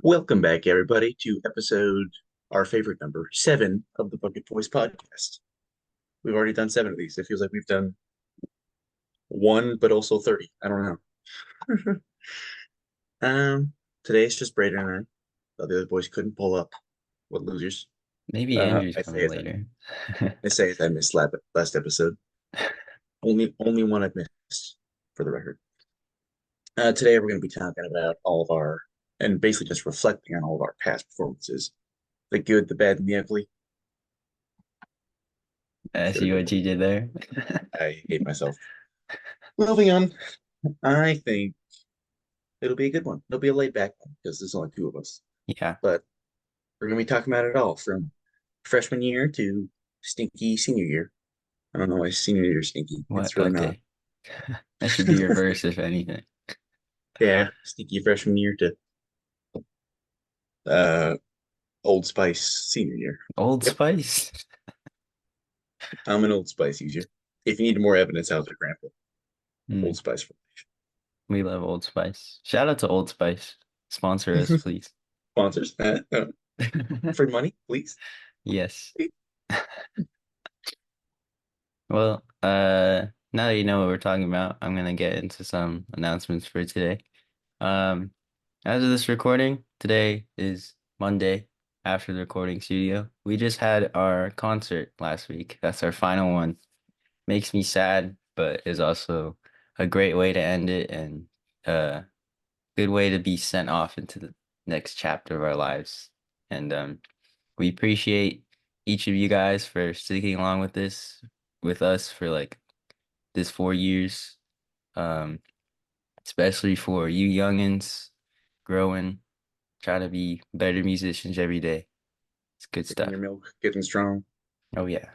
Welcome back, everybody, to our favorite number, 7 of the Bucket Boys podcast. We've already done 7 of these. It feels like we've done one, but also 30. I don't know. Today it's just Braden and I. The other boys couldn't pull up. What losers? Maybe Uh, Andrew's I say coming as I, later. I say as I missed last episode. Only one I've missed, for the record. Today we're going to be talking about all of our, and basically just reflecting on all of our past performances, the good, the bad, and the ugly. I Should have see done what you did there. I hate myself. Moving on. I think it'll be a good one. It'll be a laid back one because there's only 2 of us. Yeah. But we're gonna be talking about it all from freshman year to stinky senior year. I don't know why senior year is stinky. What? It's really not. Okay. That should be reversed, if anything. Yeah, stinky freshman year to uh Old Spice senior year. Old Yep, Spice. I'm an Old Spice user. If you need more evidence, how's your grandpa? Hmm. Old Spice We love Old Spice. Shout out to Old Spice. Sponsor us, please. sponsors. Free money, please. Yes. Well, now that you know what we're talking about, I'm gonna get into some announcements for today. Um, as of this recording, today is Monday after the recording studio. We just had our concert last week. That's our final one. Makes me sad, but is also a great way to end it and a good way to be sent off into the next chapter of our lives. And we appreciate each of you guys for sticking along with this with us for like this 4 years. Um, especially for you youngins growing, trying to be better musicians every day. It's good Taking stuff. your milk, getting strong. Oh yeah.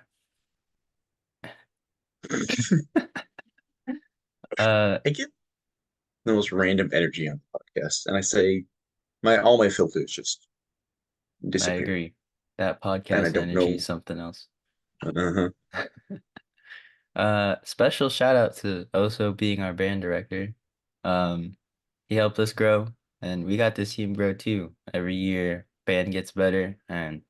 I get the most random energy on the podcast, and I say my all my filters just I disappear, agree. That and I podcast don't energy know. is something else. Uh-huh. Special shout out to Oso being our band director. Um, he helped us grow, and we got to see him grow too. Every year, band gets better, and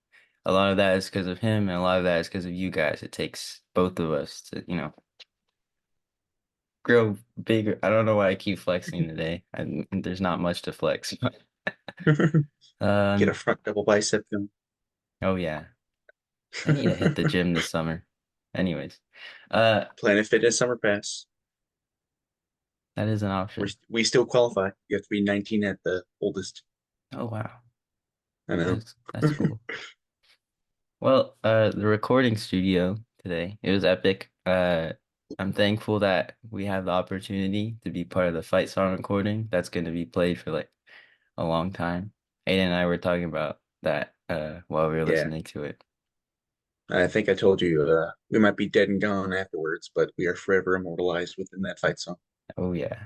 a lot of that is because of him, and a lot of that is because of you guys. It takes both of us to, grow bigger. I don't know why I keep flexing today. There's not much to flex. Get a Um, front double bicep going. oh yeah, I need to hit the gym this summer. Anyways, uh, Planet Fitness Summer Pass. that is an option. We still qualify. You have to be 19 at the oldest. Oh wow, I know. that's cool. Well, the recording studio today, it was epic. I'm thankful that we have the opportunity to be part of the fight song recording that's going to be played for like a long time. Aiden and I were talking about that while we were Yeah, listening to it. I think I told you we might be dead and gone afterwards, but we are forever immortalized within that fight song. Oh yeah.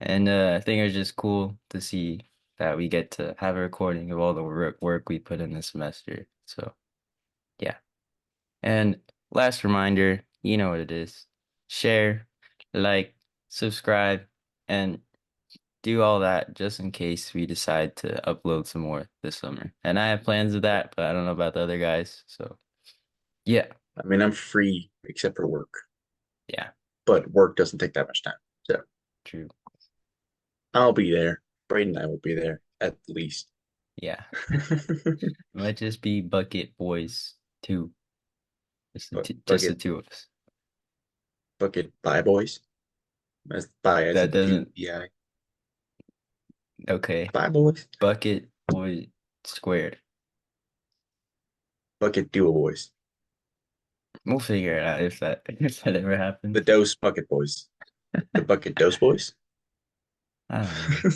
And I think it's just cool to see that we get to have a recording of all the work we put in this semester. So, yeah. And last reminder, you know what it is. Share, like, subscribe, and do all that just in case we decide to upload some more this summer. And I have plans of that, but I don't know about the other guys. So, yeah, I mean, I'm free except for work, yeah, but work doesn't take that much time. So true. I'll be there. Braden and I will be there at least. Yeah. Might just be Bucket Boys too. But Just the bucket, two of us. bucket, bye, boys. That's bye as That in doesn't, BI. okay. Bye, boys. Bucket Boy squared. Bucket duo boys. We'll figure it out if that if that ever The happens. dose bucket boys. The bucket dose boys. I don't know.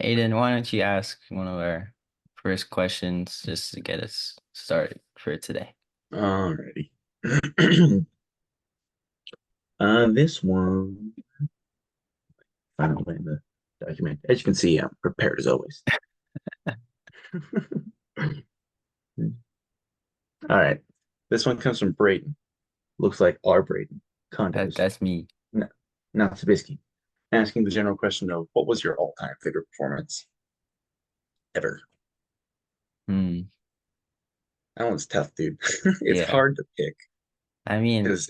Aiden, why don't you ask one of our first questions just to get us started for today? Alrighty. This one, final in the document. As you can see, I'm prepared as always. All right. This one comes from Brayden. Looks like our Brayden. Condos. That's me. No, not Sabisky. Asking the general question of what was your all-time favorite performance? ever. Hmm. That one's tough, dude. It's Yeah. hard to pick I mean, because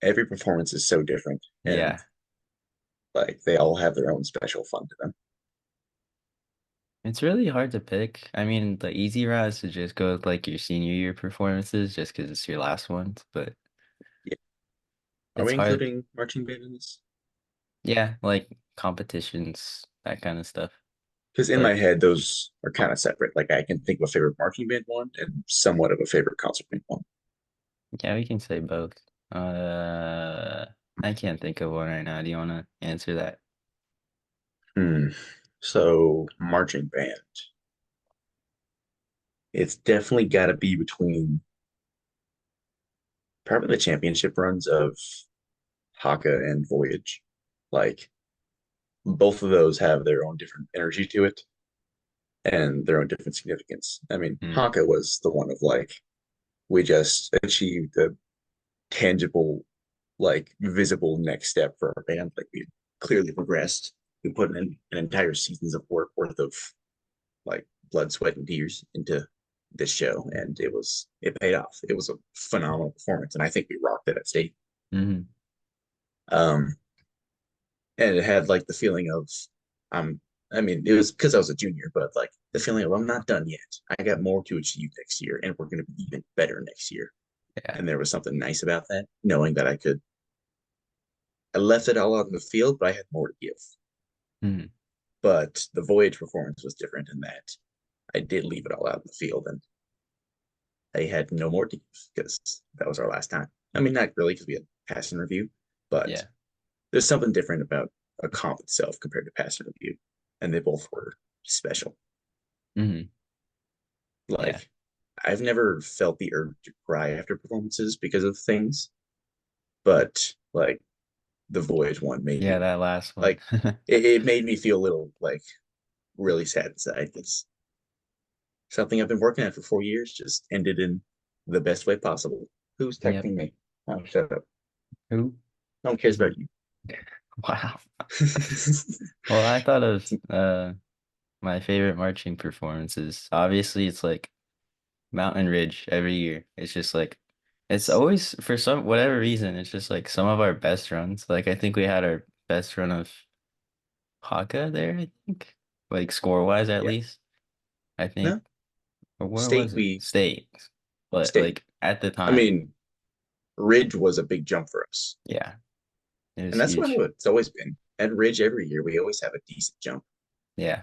every performance is so different, and yeah. like they all have their own special fun to them. It's really hard to pick. I mean, the easy route is to just go with like your senior year performances just because it's your last ones, but Yeah. Are it's we hard. including marching band in this? Yeah, like competitions, that kind of stuff. Because in my But head, those are kind of separate. Like I can think of a favorite marching band one and somewhat of a favorite concert band one. yeah, we can say both. Uh, I can't think of one right now. Do you want to answer that? Hmm. So marching band, it's definitely got to be between probably the championship runs of Haka and Voyage. Like both of those have their own different energy to it and their own different significance. I mean, Hmm. Haka was the one of like we just achieved a tangible, like visible next step for our band. Like we clearly progressed. We put in an entire seasons of work worth of like blood, sweat, and tears into this show, and it paid off. It was a phenomenal performance, and I think we rocked it at state. Hmm. Um, and it had like the feeling of I'm. I mean, it was because I was a junior, but like the feeling of I'm not done yet. I got more to achieve next year, and we're going to be even better next year. Yeah. And there was something nice about that, knowing that I could. I left it all out in the field, but I had more to give. Hmm. But the voyage performance was different in that I did leave it all out in the field, and I had no more to give because that was our last time. I mean, not really because we had pass and review, but Yeah. there's something different about a comp itself compared to pass and review, and they both were special. Hmm. Yeah. Like I've never felt the urge to cry after performances because of things, but like the voyage one made Yeah, me that last one. like it made me feel a little like really sad inside because something I've been working at for 4 years just ended in the best way possible. Who's Yep. texting me? Oh, shut up. Who? No one cares about you. Wow. Well, I thought of my favorite marching performances. Obviously, it's like Mountain Ridge every year. It's just like it's always for some whatever reason, it's just like some of our best runs. Like I think we had our best run of Haka there, I think. Like score wise at Yeah. least. I think. No, Or where state was it? we State. But state. like at the I time, mean, Ridge was a big jump for us. yeah, it was And that's what huge. it's always been. At Ridge every year, we always have a decent jump, Yeah.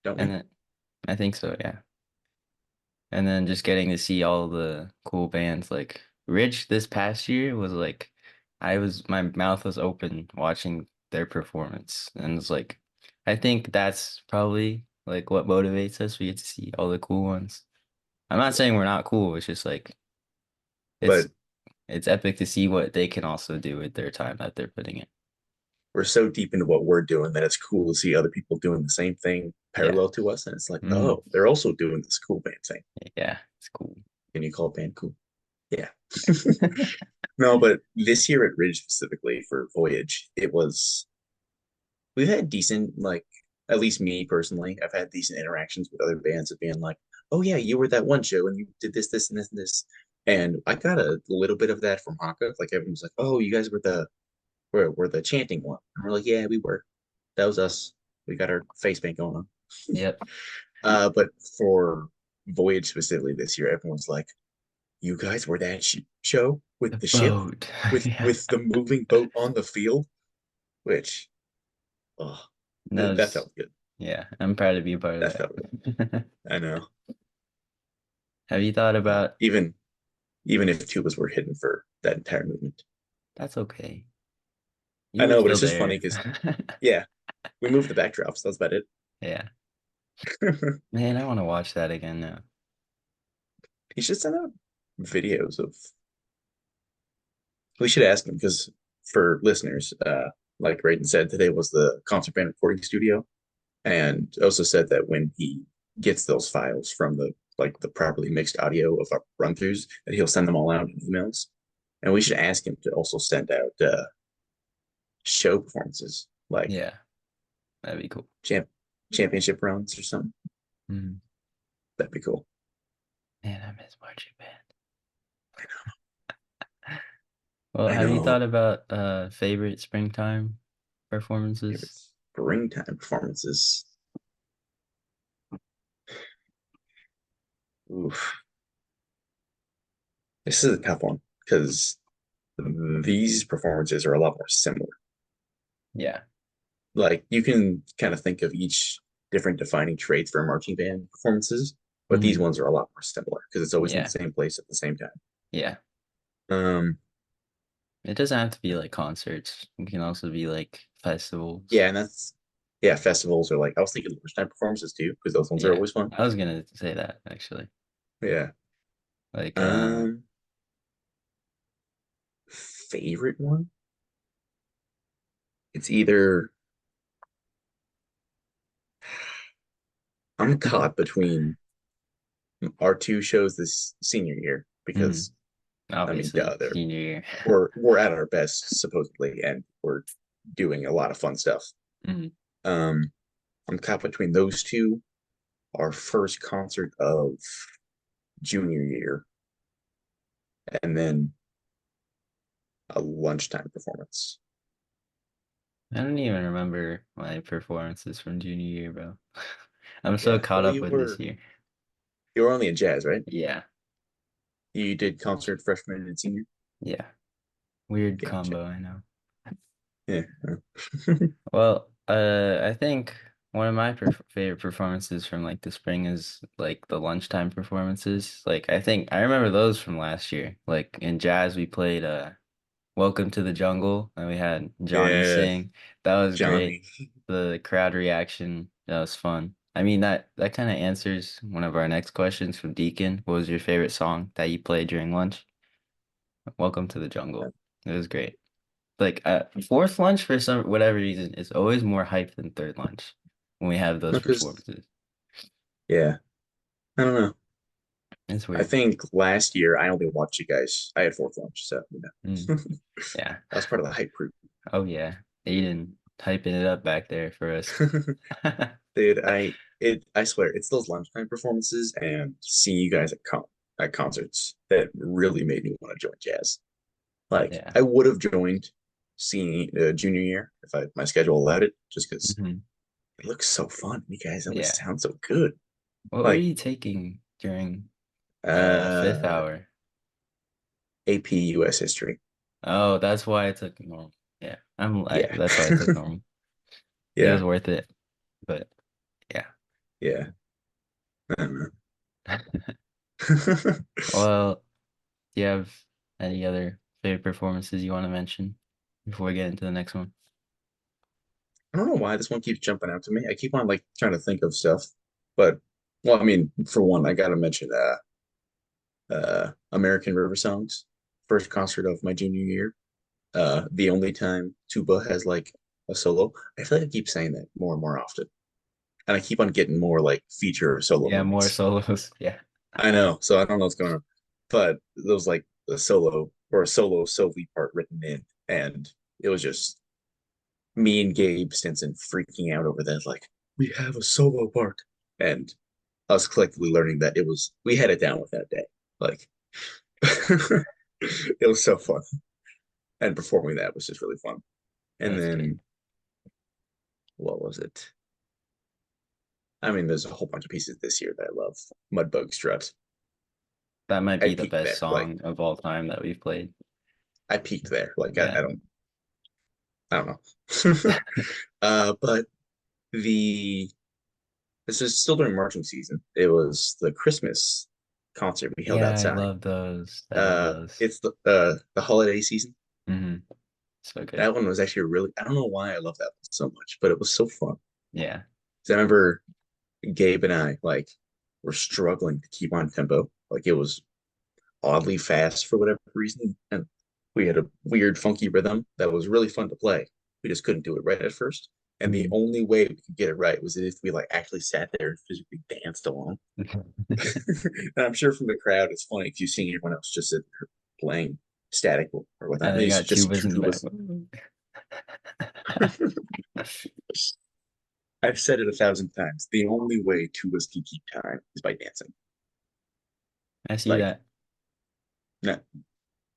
don't And we? then I think so, yeah. And then just getting to see all the cool bands like Ridge this past year was like my mouth was open watching their performance. And it's like I think that's probably like what motivates us. We get to see all the cool ones. I'm not saying we're not cool, it's just like it's But it's epic to see what they can also do with their time that they're putting in. we're so deep into what we're doing that it's cool to see other people doing the same thing Yeah. parallel to us. And it's like, Hmm. oh, they're also doing this cool band thing. Yeah, it's cool. Can you call band cool? Yeah. No, but this year at Ridge specifically for Voyage, it was we've had decent like at least me personally, I've had decent interactions with other bands of being like, oh yeah, you were that one show and you did this, this, and this, and this. And I got a little bit of that from Haka. Like everyone's like, oh, you guys were the chanting one. And we're like, yeah, we were. That was us. We got our face paint going on. Yep. But for Voyage specifically this year, everyone's like, you guys were that show The with the ship, boat. with Yeah. with the moving boat on the field, which oh, That that was felt good. yeah, I'm proud to be a part of That felt good. that. I know. Have you thought about Even if tubas were hidden for that entire movement. that's okay. I You were know, but still it's just funny there. because yeah, we moved the backdrops. That's about it. Yeah. Man, I want to watch that again now. He should send out videos of. We should ask him because for listeners, like Raiden said, today was the concert band recording studio, and also said that when he gets those files from the properly mixed audio of our run throughs, that he'll send them all out in emails. And we should ask him to also send out show performances like Yeah, that'd be cool. champ championship runs or something. Mm. That'd be cool. Man, I miss marching band. Well, I have you know. thought about favorite springtime Favorite performances? springtime performances. Oof. This is a tough one because these performances are a lot more similar. Yeah. Like you can kind of think of each different defining traits for marching band performances, but these Hmm. ones are a lot more similar because it's always in the Yeah. same place at the same time. Yeah. Um, It doesn't have to be like concerts. It can also be like festivals. yeah, and that's yeah, festivals are like I was thinking lunchtime performances too because those ones are Yeah. always fun. I was gonna say that actually. Yeah. Like Um, favorite one? It's either I'm caught between our two shows this senior year mhm, because I mean, obviously duh, they're senior year. we're at our best supposedly, and we're doing a lot of fun stuff. Mhm. Um, I'm caught between those two. Our first concert of junior year, and then a lunchtime performance. I don't even remember my performances from junior year, bro. I'm so Yeah. caught Well, up with this year. you were only in jazz, right? Yeah. You did concert freshman and senior. Yeah. Weird Gotcha. combo, I know. Yeah. Well, I think one of my favorite performances from like the spring is like the lunchtime performances. Like I think I remember those from last year. Like in jazz, we played "Welcome to the Jungle" and we had Johnny Yeah, sing. That was great. Johnny. The crowd reaction, that was fun. I mean that kind of answers one of our next questions from Deacon. What was your favorite song that you played during lunch? "Welcome to the Jungle." It was great. Like fourth lunch for some whatever reason is always more hype than third lunch when we have those No, because performances. yeah, I don't know. It's I weird. think last year I only watched you guys. I had fourth lunch, so you Mm, know, yeah. I was part of the hype group. Oh yeah. Aiden typing it up back there for us. Dude, I swear it's those lunchtime performances and seeing you guys at concerts that really made me want to join jazz. Like Yeah. I would have joined seeing junior year if my schedule allowed it, just because Hmm. it looks so fun. You guys always Yeah. sound so good. What were Like you taking during fifth uh hour? AP US history. Oh, that's why I took normal. Yeah. Yeah. that's why I took normal. It was Yeah. worth it. But yeah. Yeah. I don't know. Well, do you have any other favorite performances you want to mention before we get into the next one? I don't know why this one keeps jumping out to me. I keep on like trying to think of stuff, but well, I mean, for one, I gotta mention American River Songs, first concert of my junior year. The only time tuba has like a solo. I feel like I keep saying that more and more often, and I keep on getting more like feature solo Yeah, more moments. solos. Yeah. I know, so I don't know what's going on, but there was like a solo or a solo lead part written in, and it was just me and Gabe Stinson freaking out over that, like, we have a solo part. And us collectively learning that it was, we had it down with that day. Like, it was so fun. And performing that was just really fun. And That's good. then, what was it? I mean, there's a whole bunch of pieces this year that I love. Mudbug Strut. That might I be the peaked best there. Like, song of all time that we've played. I peaked there. Like, Yeah. I don't know. But the, this is still during marching season. It was the Christmas concert we held Yeah, I outside. love those. I love those. It's the holiday season. Hmm. So good. That one was actually really I don't know why I love that one so much, but it was so fun. Yeah. 'Cause I remember Gabe and I like were struggling to keep on tempo. Like it was oddly fast for whatever reason, and we had a weird funky rhythm that was really fun to play. We just couldn't do it right at first. And the Mhm. only way we could get it right was if we like actually sat there and physically danced along. And I'm sure from the crowd, it's funny because you see everyone else just sitting there playing static or whatnot. And And they it's got just tubas two in the back. tubas. I've said it 1,000 times. The only way two of us can keep time is by dancing. I see Like, that. no,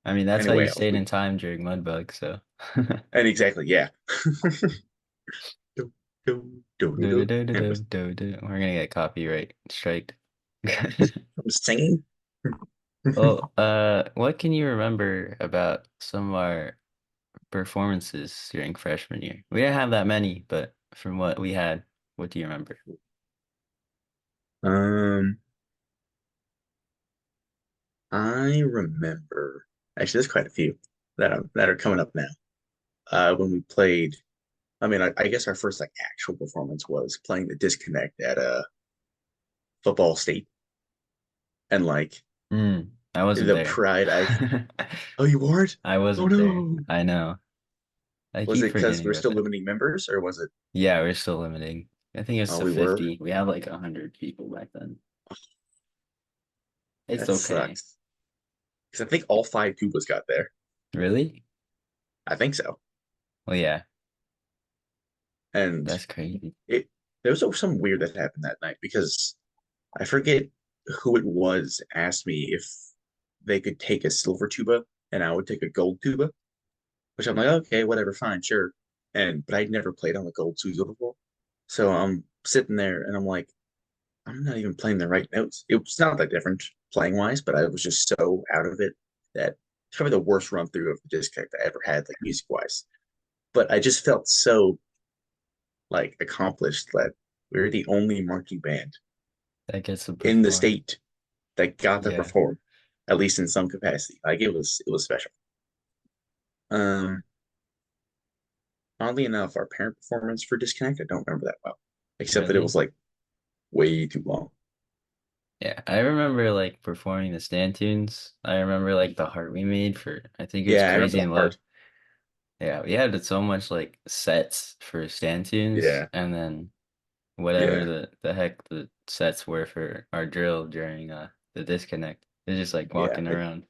I mean, that's how you anyway else. stayed in time during Mudbug, so. And exactly, yeah. Do, do, Do, do, do. do, do, And do, do, do. We're gonna get copyright striked. I'm singing. Well, what can you remember about some of our performances during freshman year? We didn't have that many, but from what we had, what do you remember? Um, I remember actually there's quite a few that are coming up now. When we played, I mean, I guess our first like actual performance was playing the disconnect at a football state, and like I wasn't the there. pride I oh you weren't? I Oh wasn't there. no. I know. I Was keep it because forgetting we're about still that. limiting members, or was it? Yeah, we're still limiting. I think it's Oh, to we were. 50. We have like 100 people back then. It's That okay. sucks. Because I think all five tubas got there. Really? I think so. Well, yeah, And that's crazy. it there was some weird that happened that night because I forget who it was asked me if they could take a silver tuba and I would take a gold tuba, which I'm like, okay, whatever, fine, sure. And but I'd never played on the gold tuba before. So I'm sitting there and I'm like, I'm not even playing the right notes. It was not that different playing wise, but I was just so out of it that it's probably the worst run through of the disconnect I ever had, like music wise. But I just felt so like accomplished that we were the only marching band That gets to in the perform. state that got to Yeah, perform, at least in some capacity. Like it was special. Um, Oddly enough, our parent performance for Disconnect, I don't remember that well, except that it really? was like way too long. Yeah, I remember like performing the stand tunes. I remember like the heart we made for, I think it was Yeah, I remember Crazy the in Love. heart. Yeah, we had so much like sets for stand tunes Yeah, and then whatever yeah, the heck the sets were for our drill during the disconnect. It's just like yeah. walking around.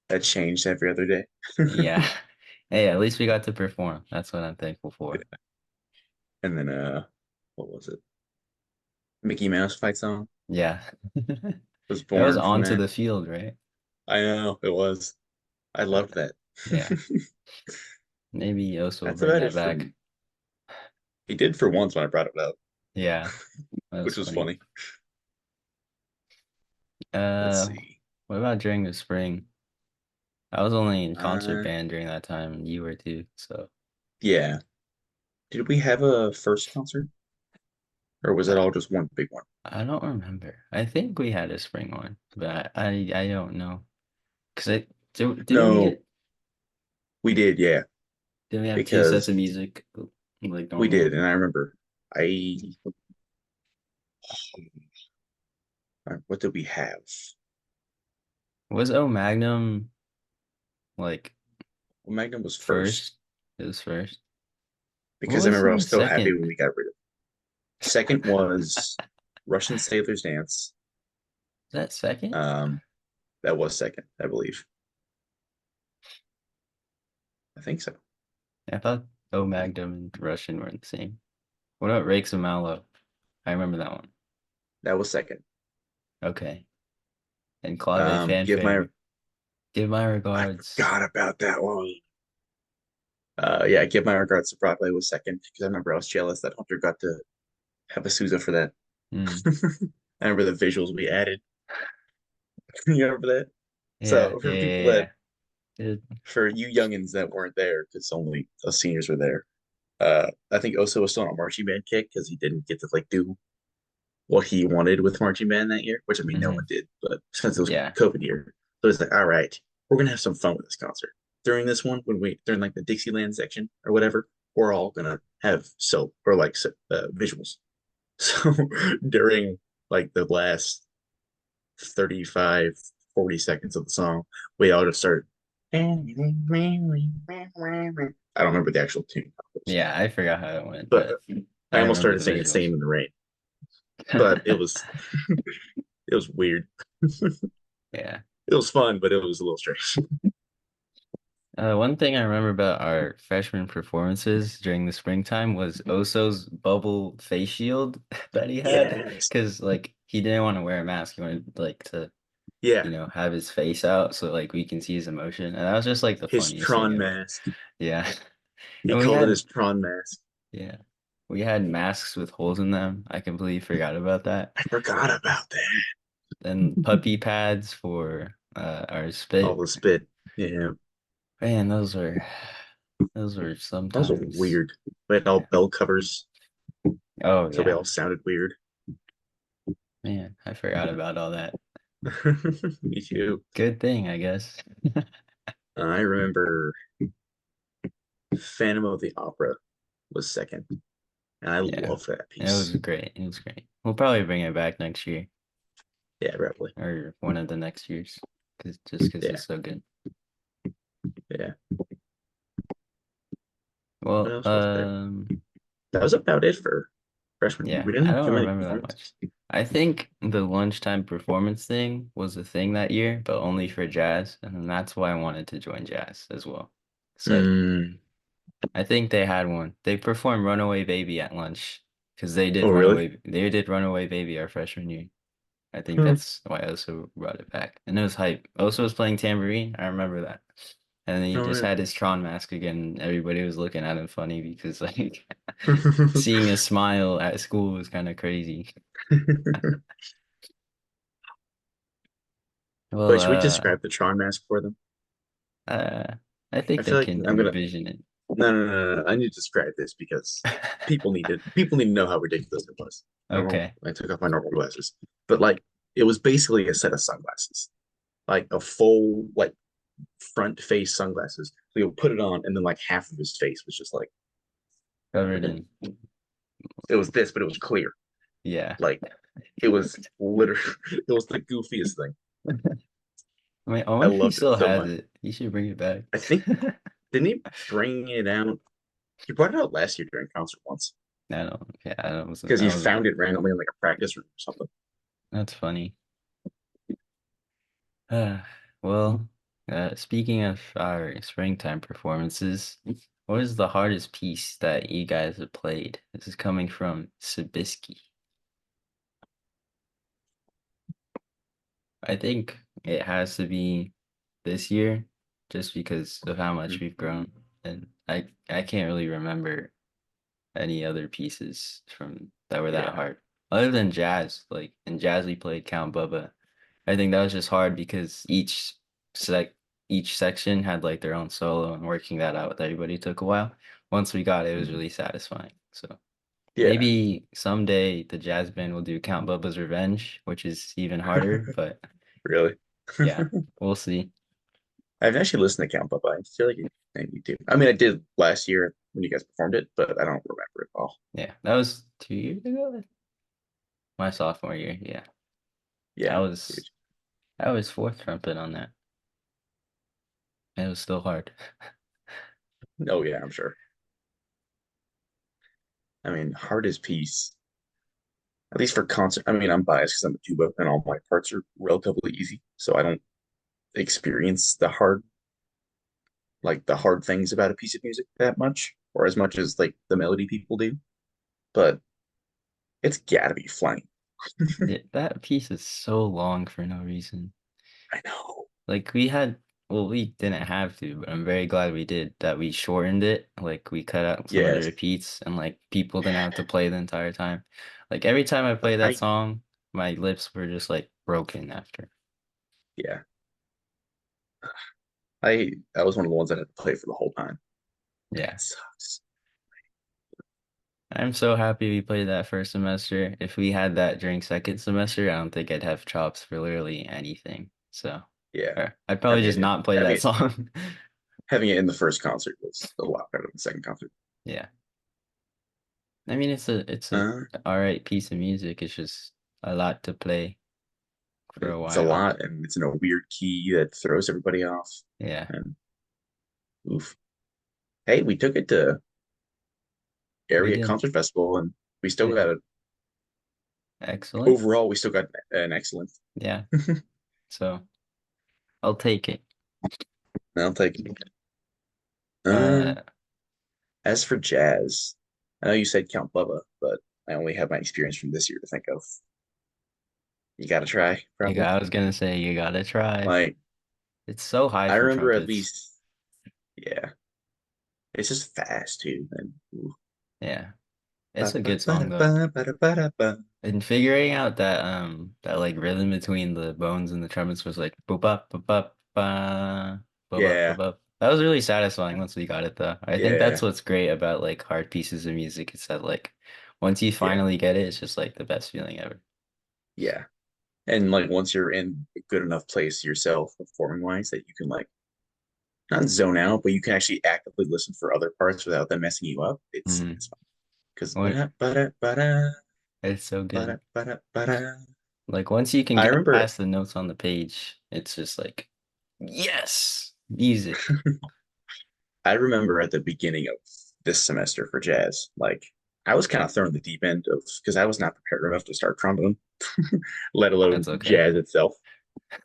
That changed every other day. Yeah. Hey, at least we got to perform. That's what I'm thankful for. And then what was it? Mickey Mouse fight song Yeah. was That was born from onto that. the field, right? I know it was. I loved that. Yeah. Maybe Oso will That's bring about that it for back. he did for once when I brought it up, Yeah. That was which was funny. funny. Let's Uh, see. what about during the spring? I was only in concert Uh band during that time, and you were too. So yeah. Did we have a first concert? Or was it I, all just one big one? I don't remember. I think we had a spring one, but I don't know. Cause didn't we No, get we did, yeah. didn't we have two sets Because of music like we normal? did, and I remember I what did we have? Was O Magnum like Well, Magnum was first first? It was first. What because I was remember I in was so happy second? when we got rid of it. Second was Russian Sailor's Dance. Is that second? Um, that was second, I believe. I think so. I thought O Magnum and Russian were the same. What about Rakes of Mallow? I remember that one. That was second. Okay. And Clave Give my Fanfare. Give my I regards. forgot about that one. Yeah, give my regards to Broadway was second because I remember I was jealous that Hunter got to have a Sousa for that. Hmm. I remember the visuals we added. You remember that? Yeah, So yeah, for people that, yeah, yeah. for you youngins that weren't there, because only us seniors were there, I think Oso was still on a marching band kick because he didn't get to like do what he wanted with marching band that year, which I mean no one Hmm. did, but since it was Yeah. COVID year, so it's like, all right, we're gonna have some fun with this concert. During this one, when we during like the Dixieland section or whatever, we're all gonna have so or like visuals. So during like the last 35, 40 seconds of the song, we all just start. I don't remember the actual tune, Yeah, I forgot how it went, but but I I almost remember started the singing visuals. "Singing in the Rain," but it was weird. It Yeah. was fun, but it was a little strange. One thing I remember about our freshman performances during the springtime was Oso's bubble face shield that he had, Yes. because like he didn't want to wear a mask. He wanted like to, Yeah. have his face out so like we can see his emotion, and that was just like the His funniest thing Tron ever. mask. Yeah, He and we called it had his Tron mask. yeah, we had masks with holes in them. I completely forgot about that. I forgot about that. And puppy pads for our All spit. the spit. Yeah. Man, those were Those are sometimes. weird. We had all Yeah. bell covers, Oh so they yeah. all sounded weird. Man, I forgot about all that. Me too. Good thing, I guess. I remember Phantom of the Opera was second, and I Yeah. love that It piece. was great. It was great. We'll probably bring it back next year Yeah, probably. or one of the next years, just because Yeah, it's so good. yeah. What Well, else was there? That was about it for freshman year. yeah, We didn't I have don't too many remember that much. performances. I think the lunchtime performance thing was a thing that year, but only for jazz, and then that's why I wanted to join jazz as well. So Mm. I think they had one. They performed Runaway Baby at lunch because Oh, really? They did Runaway Baby our freshman year. I think Huh. that's why Oso brought it back. And it was hype. Oso was playing tambourine. I remember that. And then he Oh, just yeah. had his Tron mask again. Everybody was looking at him funny because like seeing a smile at school was kind of crazy. Well, Wait, should we describe the Tron mask for them? uh, I think I they feel like can I'm gonna. envision it. No. I need to describe this because people need to know how ridiculous it was. I don't know. Okay. I took off my normal glasses, but like it was basically a set of sunglasses, like a full like front face sunglasses. So you'll put it on, and then like half of his face was just like Covered in, it was this, but it was clear. yeah. Like it was literally it was the goofiest thing. I I wonder if he loved it still so has much. it. He should bring it back. I think didn't he bring it out? He brought it out last year during concert once I don't, yeah, because I he wasn't found there. it randomly in like a practice room or something. That's funny. Well, speaking of our springtime performances, what is the hardest piece that you guys have played? This is coming from Sabisky. I think it has to be this year, just because of how much we've grown, and I can't really remember any other pieces from that were that Yeah, hard, other than jazz. Like in jazz, we played Count Bubba. I think that was just hard because sec each section had like their own solo, and working that out with everybody took a while. Once we got it, it was really satisfying. So yeah, maybe someday the jazz band will do Count Bubba's Revenge, which is even harder, but really. yeah, we'll see. I've actually listened to Count Bubba. I feel like I need to. I mean, I did last year when you guys performed it, but I don't remember it all. Yeah, that was 2 years ago, my sophomore year. Yeah, I Yeah. was I was fourth trumpet on that. It was still hard. Oh yeah, I'm sure. I mean, hardest piece, at least for concert. I mean, I'm biased because I'm a tuba and all my parts are relatively easy, so I don't experience the hard things about a piece of music that much, or as much as like the melody people do. But it's gotta be flying. Yeah, that piece is so long for no reason. I know. Like well, we didn't have to, but I'm very glad we did that. We shortened it. Like we cut out some of the Yes. repeats, and like people didn't have to play the entire time. Like every time I Like played that I song, my lips were just like broken after. yeah. I was one of the ones that had to play for the whole time. That Yeah. sucks. I'm so happy we played that first semester. If we had that during second semester, I don't think I'd have chops for literally anything. So, Yeah. I'd probably Having just it in not play having that it song. having it in the first concert was a lot better than the second concert. Yeah. I mean, it's a Uh, all right piece of music. It's just a lot to play for a it's a while. lot and it's in a weird key that throws everybody off. Yeah, And oof. Hey, we took it to we area did. concert festival and we still Yeah. got a Excellent. overall we still got an excellent. Yeah. So I'll take it. I'll take it. Um, Uh, as for jazz, I know you said Count Bubba, but I only have my experience from this year to think of. You gotta try, probably. I was gonna say you gotta try. Like, It's so high I for remember at trumpets. least, yeah, it's just fast too. And ooh. Yeah, Ba it's a ba good ba song da though. ba ba da ba da ba. And figuring out that like rhythm between the bones and the trumpets was like boop up boop up ba boop up Yeah, boop up. That was really satisfying once we got it though. I think that's yeah, what's great about like hard pieces of music. It's that like once you yeah, finally get it, it's just like the best feeling ever. yeah. And like once you're in a good enough place yourself, performing wise, that you can like not zone out, but you can actually actively listen for other parts without them messing you up. Hmm. It's fun because What ba ba ba it's so ba good. ba ba. Like once you can I get remember past the notes on the page, it's just like yes, music. I remember at the beginning of this semester for jazz, like I was kind of thrown in the deep end of because I was not prepared enough to start trombone, let alone That's okay. jazz itself.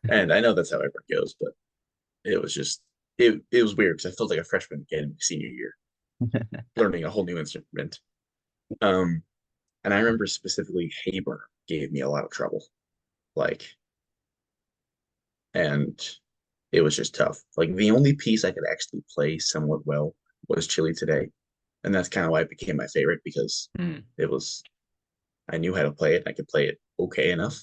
And I know that's how everyone goes, but it was just it was weird because I felt like a freshman again senior year, learning a whole new instrument. Um, and I remember specifically Haber gave me a lot of trouble, like, and it was just tough. Like the only piece I could actually play somewhat well was Chili Today, and that's kind of why it became my favorite because Mm, it was I knew how to play it. I could play it okay enough.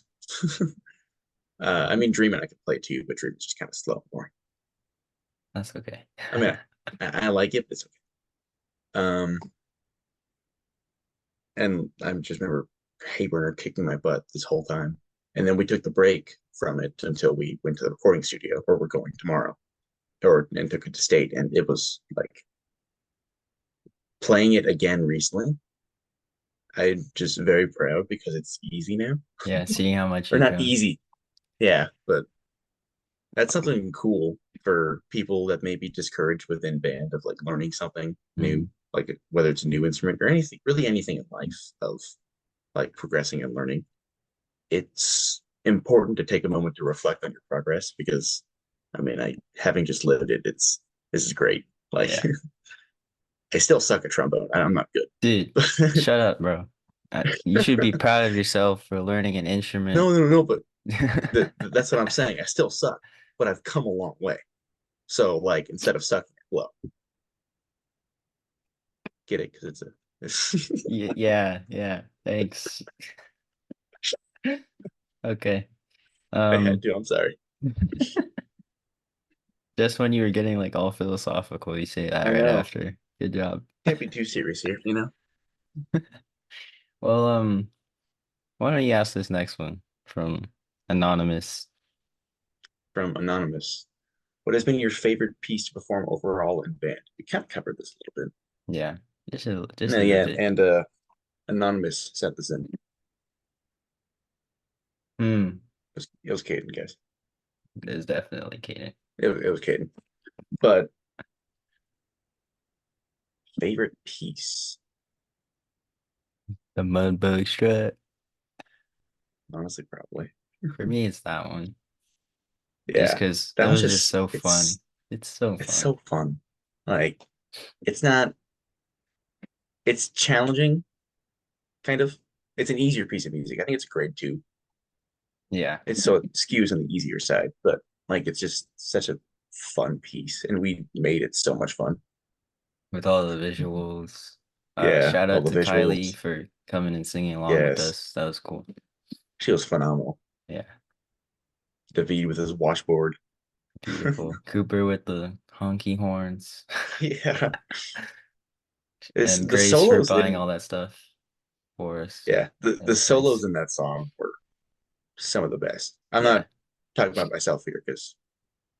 I mean, Dreamin' I could play too, but Dreamin's just kind of slow more. that's okay. I mean, I like it, but it's okay. Um, and I just remember Hayburner kicking my butt this whole time. And then we took the break from it until we went to the recording studio where we're going tomorrow, or and took it to state. And it was like playing it again recently. I'm just very proud because it's easy now, Yeah, seeing how much or you've not grown. easy, yeah, but that's something cool for people that may be discouraged within band of like learning something new, Mm, like whether it's a new instrument or anything, really anything in life of like progressing and learning. It's important to take a moment to reflect on your progress because I mean, I having just lived it, it's this is great. Like yeah. I still suck at trombone. I'm not Dude, good. shut up, bro. You should be proud of yourself for learning an instrument. No, but that's what I'm saying. I still suck, but I've come a long way. So like instead of sucking, well, get it because it's a Yeah, yeah. Thanks. Okay. I had Um, to. I'm sorry. just when you were getting like all philosophical, you say that I right know. after. Good job. Can't be too serious here, you know? Well, why don't you ask this next one from Anonymous? From Anonymous. What has been your favorite piece to perform overall in band? We kind of covered this a little bit. Yeah, just No, a little yeah, bit. and Anonymous sent this in. Hmm. It was Caden, guys. It's definitely Kaden. It was Caden. But favorite piece, The Mudbug Strut. honestly, probably. For me, it's that one. Just Yeah, because it that was was just just so fun. It's so it's fun. so fun. Like it's not it's challenging, kind of. It's an easier piece of music. I think it's a grade two. Yeah, It's so it skews on the easier side, but like it's just such a fun piece, and we made it so much fun. with all the visuals. Yeah, Shout all out the to Kylie visuals. for coming and singing along with Yes, us. That was cool. she was phenomenal. Yeah, David with his washboard. beautiful. Cooper with the honky horns. Yeah, it's And the Grace for solos buying in all that stuff for us. yeah That the was solos nice. in that song were some of the best. I'm Yeah. not talking about myself here because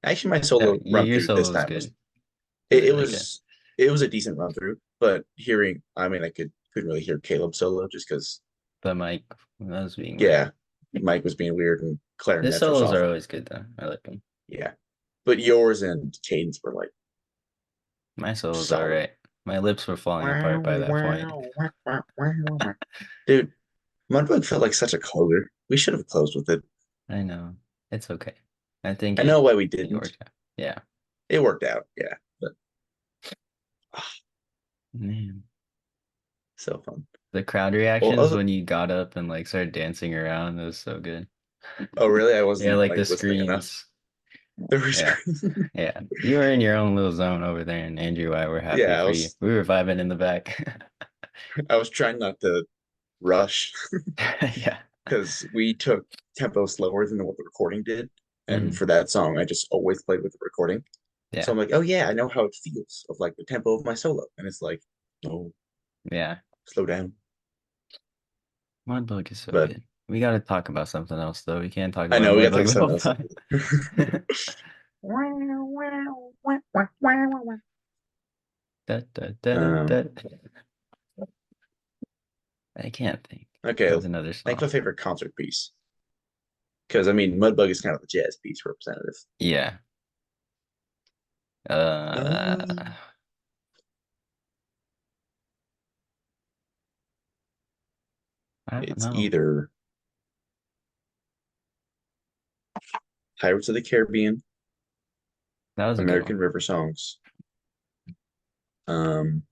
actually my No, solo run your through this solo was time was good. it, it Okay. was it was a decent run through, but hearing I mean I couldn't really hear Caleb's solo just because But Mike, that was being weird. yeah Mike was being weird and His clarinets were solos are soft. always good though. I like them. Yeah, but yours and Caden's were like My solos are solid. alright. My lips were falling apart by that point. Dude, Mudbug felt like such a closer. We should have closed with it. I know. It's okay. I think I know why we it didn't. worked out. Yeah. It worked out, yeah. But Man. So fun. The crowd Well, reactions other, when you got up and like started dancing around, it was so good. oh really? I Yeah, wasn't like like the listening enough. screams. There was, Yeah. Yeah. You were in your own little zone over there, and Andrew and I were happy yeah, for you. We were vibing in the back. I was trying not to rush Yeah. because we took tempo slower than what the recording did. And Hmm. for that song, I just always played with the recording. So Yeah. I'm like, oh yeah, I know how it feels of like the tempo of my solo. And it's like, no, Yeah. slow down. Mudbug is so But good. We got to talk about something else, though. We can't talk I about know we got to talk Mudbug the something whole else. time. Da, da, da, da, Um, da. I can't think okay, of another think of song. a favorite concert piece. Because I mean, Mudbug is kind of the jazz piece representative. Yeah. Um, Uh, I don't it's know. either Pirates of the Caribbean, That was a good American one. River Songs. Um,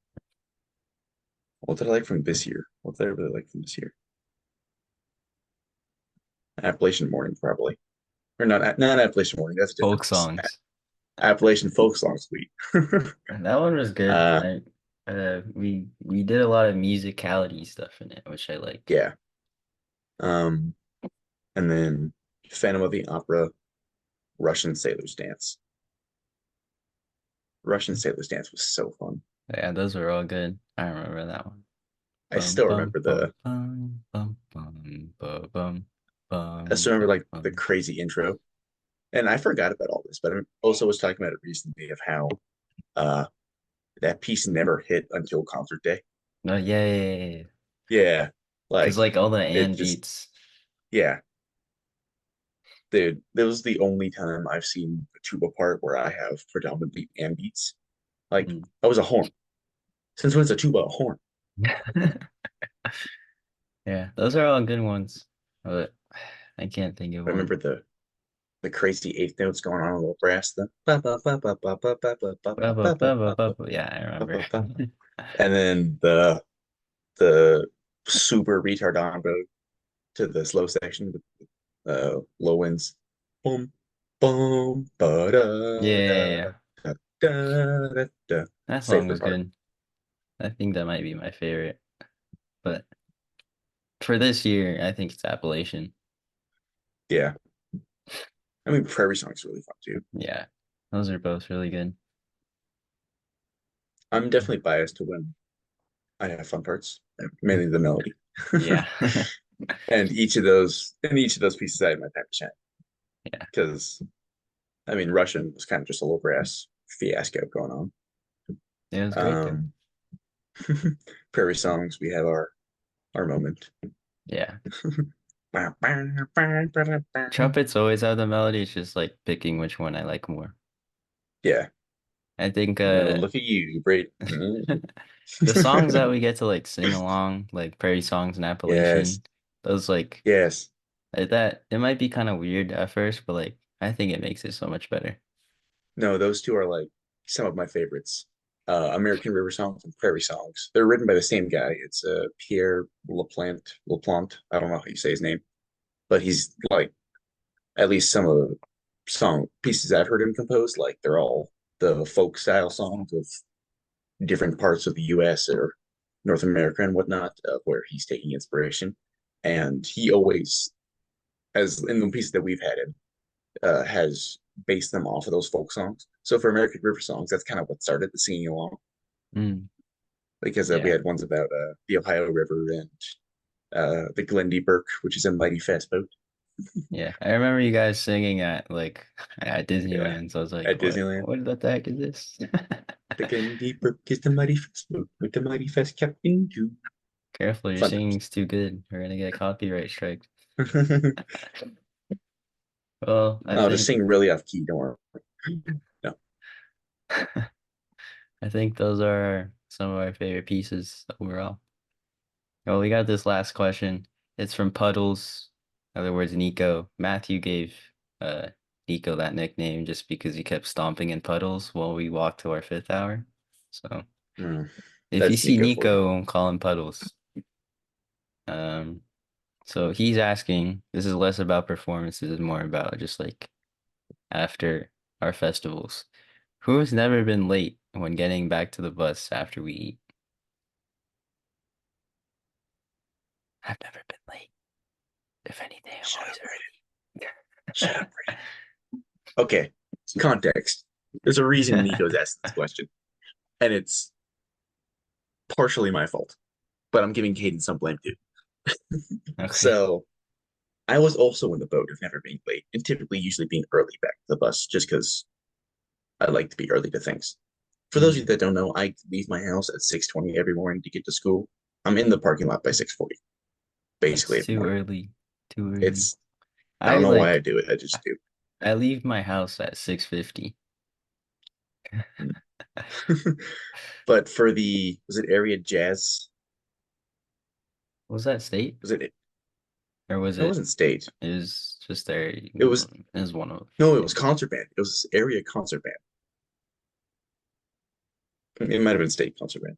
what did I like from this year? What did I really like from this year? Appalachian Morning, probably. Or not Appalachian Morning. That's a different Folk piece. songs. Appalachian Folk Song Suite. That one was good. uh, We did a lot of musicality stuff in it, which I like. yeah. Um, and then Phantom of the Opera, Russian Sailor's Dance. Russian Sailor's Dance was so fun. Yeah, those were all good. I remember that one. I Bum still bum remember bum bum bum bum bum bum I bum still remember bum like the bum. crazy intro. And I forgot about all this, but I also was talking about it recently of how uh that piece never hit until concert day. No, yeah, yeah, yeah, yeah. Yeah. Because Like like all the it and just beats. yeah. Dude, that was the only time I've seen a tuba part where I have predominantly and beats. Like Mm. that was a horn. Since when is a tuba a horn? Yeah, those are all good ones, but I can't think of I one. remember the crazy eighth notes going on a little brass, the ba ba ba ba ba ba ba ba ba Ba, ba ba, ba ba, ba ba, ba ba, ba ba. Yeah, I remember. ba ba. And then the super retardando to the slow section with low ends. Boom, boom, ba Yeah, da yeah, da yeah. da da da da. That song Favorite was part. good. I think that might be my favorite. But for this year, I think it's Appalachian. Yeah. I mean, Prairie Song's really fun too. Yeah, those are both really good. I'm definitely biased to when I have fun parts, mainly the melody. Yeah. And each of those pieces, I had my time to shine Yeah, because I mean, Russian was kind of just a little brass fiasco going on. it was great though. Um, Prairie Songs, we have our moment. Yeah. Trumpets always have the melody. It's just like picking which one I like more. Yeah. I think Oh, look at you, Braid. the songs that we get to like sing along, like Prairie Songs and Yes. Appalachian, those like Yes. that it might be kind of weird at first, but like I think it makes it so much better. No, those two are like some of my favorites. American River Songs and Prairie Songs. They're written by the same guy. It's Pierre Laplante. I don't know how you say his name, but he's like at least some of the song pieces I've heard him compose. Like they're all the folk style songs of different parts of the U.S. or North America and whatnot, where he's taking inspiration. And he always, as in the pieces that we've had him, has based them off of those folk songs. So for American River songs, that's kind of what started the singing along Mm, because we yeah. had ones about the Ohio River and the Glendy Burke, which is a mighty fast boat. Yeah. I remember you guys singing at like at Yeah, Disneyland, so I was like, at Disneyland. what the heck is this? The Glendy Burke is the mighty fast boat with the mighty fast captain too. Careful, your Fun times. singing's too good. We're gonna get copyright strike. Well, I I'll just think sing really off key. Don't worry. No. I think those are some of our favorite pieces overall. Well, we got this last question. It's from Puddles. In other words, Nico. Matthew gave uh Nico that nickname just because he kept stomping in puddles while we walked to our fifth hour. So Mm, If you that's see Nico for you. Nico, call him Puddles. Um, so he's asking, this is less about performances and more about just like after our festivals. Who has never been late when getting back to the bus after we eat? I've never been late. If anything, I'm Shut always up, Brandon. early. Shut up, Brandon. Okay, context. There's a reason Nico's asked this question, and it's partially my fault, but I'm giving Caden some blame too. Okay. So I was also in the boat of never being late and typically usually being early back to the bus just because I like to be early to things. For those of you Mm, that don't know, I leave my house at 6:20 every morning to get to school. I'm in the parking lot by 6:40, basically that's every too morning. early. Too early. It's I I don't know why I like do it. I just do. I leave my house at 6:50. But for the was it area jazz? Was that state Was it or was no, it it? wasn't state. It was just there. It It was was one of. no, it was concert band. It was area concert band. It might have been state concert band.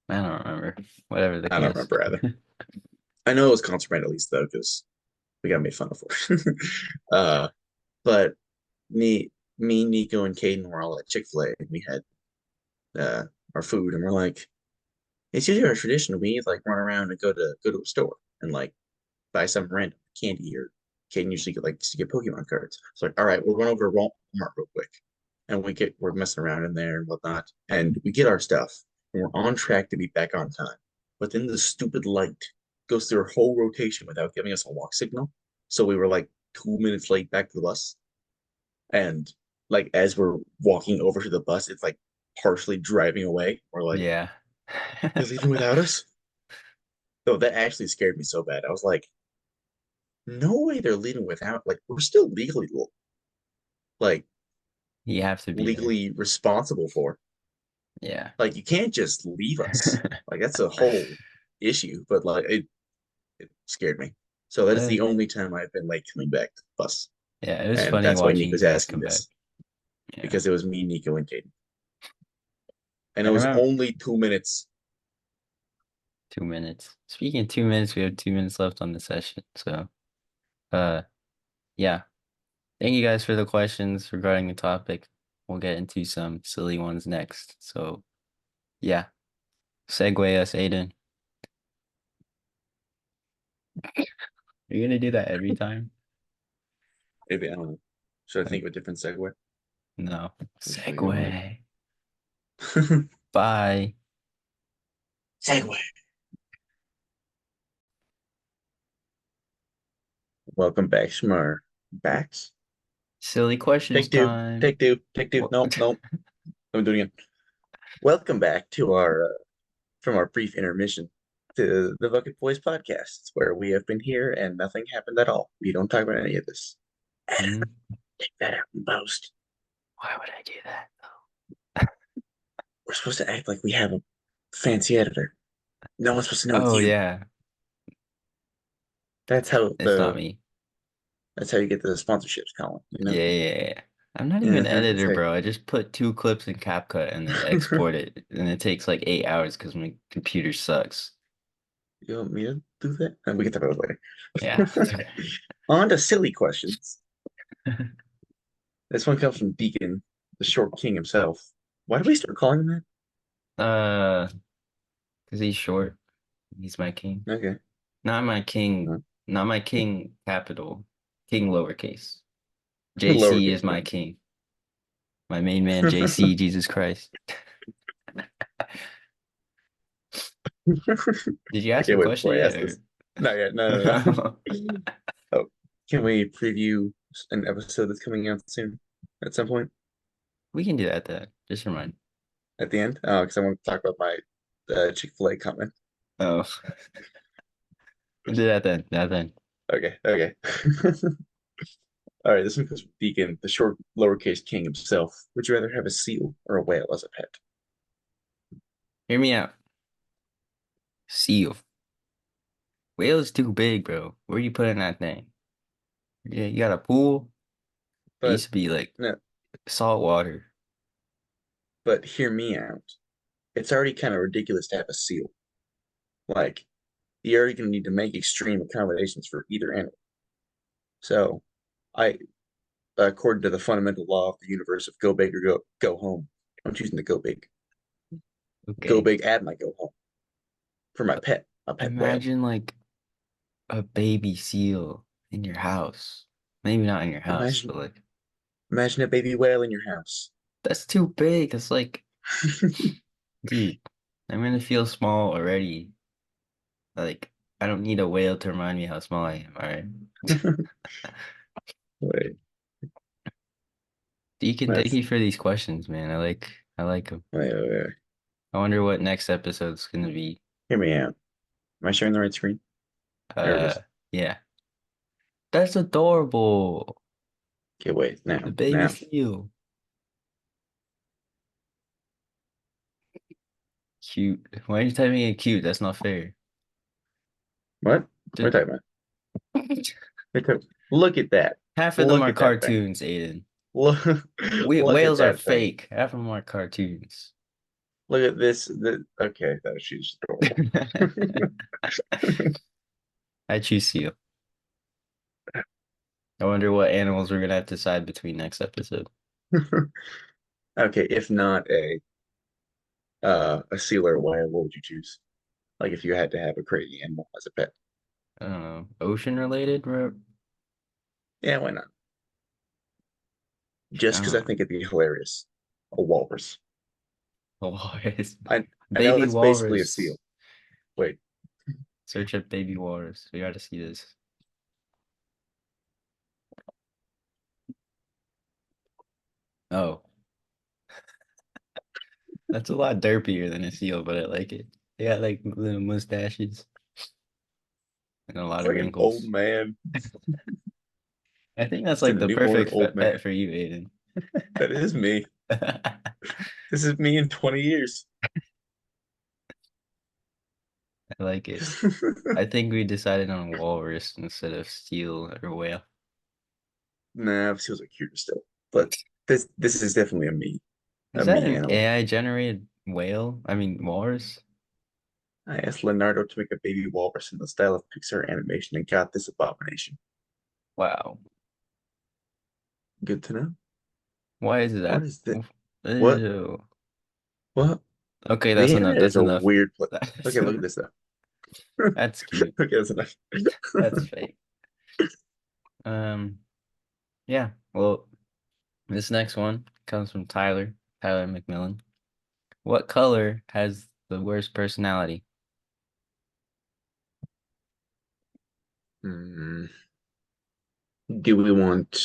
I don't remember. Whatever the I don't case. remember either. I know it was concert band at least though, because we got made fun of for it. But me, Nico, and Caden were all at Chick-fil-A and we had uh our food and we're like, it's usually our tradition. We like run around and go to a store and like buy some random candy or Caden usually get like to get Pokemon cards. It's like, all right, we'll run over to Walmart real quick. And we're messing around in there and whatnot. And we get our stuff and we're on track to be back on time. But then the stupid light goes through a whole rotation without giving us a walk signal. So we were like 2 minutes late back to the bus. And like as we're walking over to the bus, it's like partially driving away. We're like, Yeah. they're leaving without us. So that actually scared me so bad. I was like, no way they're leaving without like we're still like You have to be there. legally responsible for. Yeah. Like you can't just leave us. Like that's a whole issue. But like it scared me. So that is Uh, the only time I've been late coming back to the bus. yeah, it was And funny that's why watching you Nico's guys asking come back. this. Yeah. Because it was me, Nico, and Caden. And I it was remember only 2 minutes. 2 minutes. Speaking of 2 minutes, we have 2 minutes left on the session. So, uh, yeah. Thank you guys for the questions regarding the topic. We'll get into some silly ones next. So, yeah. Segue us, Aiden. Are you gonna do that every time? Maybe I don't know. Should I Like, think of a different segue? no. Which way do I want Segue. to Bye. segue? Welcome back, Shmar. Backs? Silly questions Take two. time. Take two. Take two. Wha- No, no. Let me do it again. Welcome back to our from our brief intermission to the Bucket Boys podcast, where we have been here and nothing happened at all. We don't talk about any of this. Hmm? Take that out in post. Why would I do that We're supposed to act like we have a fancy editor. No one's supposed to know though? it's Oh you. yeah, That's how it's not me. you get the sponsorships, Colin. You know? Yeah, yeah, yeah. I'm not even Yeah, an that's editor, how bro. I just put 2 clips in CapCut and then export it, and it takes like 8 hours because my computer sucks. you want me to do that? And we can talk about it Yeah. later. On to silly questions. This one comes from Deacon, the short king himself. Why do we start calling him Uh, because he's short. He's my king. that? Okay. Not my king. Uh, Not my king capital. King lowercase. JC Lowercase is my king. king. My main man, JC, Jesus Christ. Did you I ask a can't wait question before I yet, ask or? this. Not yet. No, no, no. Oh, can we preview an episode that's coming out soon at some point We can do that then. Just remind. at the end? Oh, because I want to talk about my Chick-fil-A comment. Oh, we'll do that then. That then. Okay, okay. All right, this one comes from Deacon, the short lowercase king himself. Would you rather have a seal or a whale as a pet? Hear me out. Seal. Whale's too big, bro. Where you putting that thing? Yeah, you got a pool? It used But to be like no, salt water. but hear me out. it's already kind of ridiculous to have a seal. Like you're already gonna need to make extreme accommodations for either animal. So I according to the fundamental law of the universe of go big or go home, I'm choosing to go big. Go Okay. big and my go home for my pet whale. Imagine like a baby seal in your house. Maybe not in your house, Imagine but like imagine a baby whale in your house. that's too big. That's like, dude, I'm gonna feel small already. Like, I don't need a whale to remind me how small I am, all right? Wait, Deacon, thank that's you for these questions, man. I like them. wait. I wonder what next episode's gonna be. Hear me out. Am I sharing the right screen? There it Uh, is. yeah. That's adorable. Okay, wait. The Now, baby now. seal. Cute. Why are you typing it cute? That's not fair. What? What Just, are you talking about? Look at that. half of them Look are at that thing. cartoons, Aiden. Look, look at Whales are that thing. fake. Half of them are cartoons. Look at this. Okay, that she's adorable. I choose seal. I wonder what animals we're gonna have to decide between next episode. Okay, if not a seal or a whale, what would you choose? Like if you had to have a crazy animal as a pet. I don't know. Ocean related? Yeah, why not? I Just because I don't think it'd be hilarious. A walrus. know. Walrus. I know Baby that's basically a seal. walrus. Wait, Search up baby walrus. We gotta see this. Oh, that's a lot derpier than a seal, but I like it. They got like little mustaches and a lot it's of like an old wrinkles. man. I think that's It's like a the newborn perfect old pet man. for you, Aiden. That is me. I This is me in 20 years. like it. I think we decided on walrus instead of seal or whale. Nah, seals are cuter still. But this is definitely Is a that me an animal. AI generated whale? I mean, walrus? I asked Leonardo to make a baby walrus in the style of Pixar animation and got this abomination. Wow. Good to know. Why is What that? is this? What? Ew. What? Okay, The that's enough. internet That's is a enough. weird place. That's Okay, look at enough. this though. That's cute. Okay, that's enough. That's fake. Um, yeah. Well, this next one comes from Tyler McMillan. What color has the worst personality? Hmm. Do we want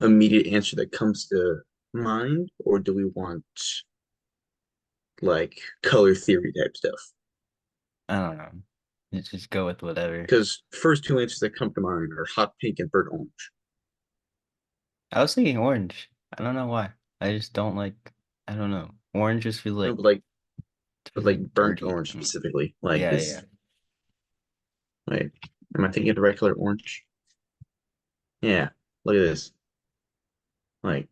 immediate answer that comes to mind, or do we want like color theory type stuff? I don't know. You just go with whatever. Because first two answers that come to mind are hot pink and burnt orange. I was thinking orange. I don't know why. I just don't like, I don't know. Orange just No, but feels like like burnt dirty orange to me. specifically. Like Yeah, yeah. this. Wait, am I thinking of the right color orange? Yeah. Look at this. Like,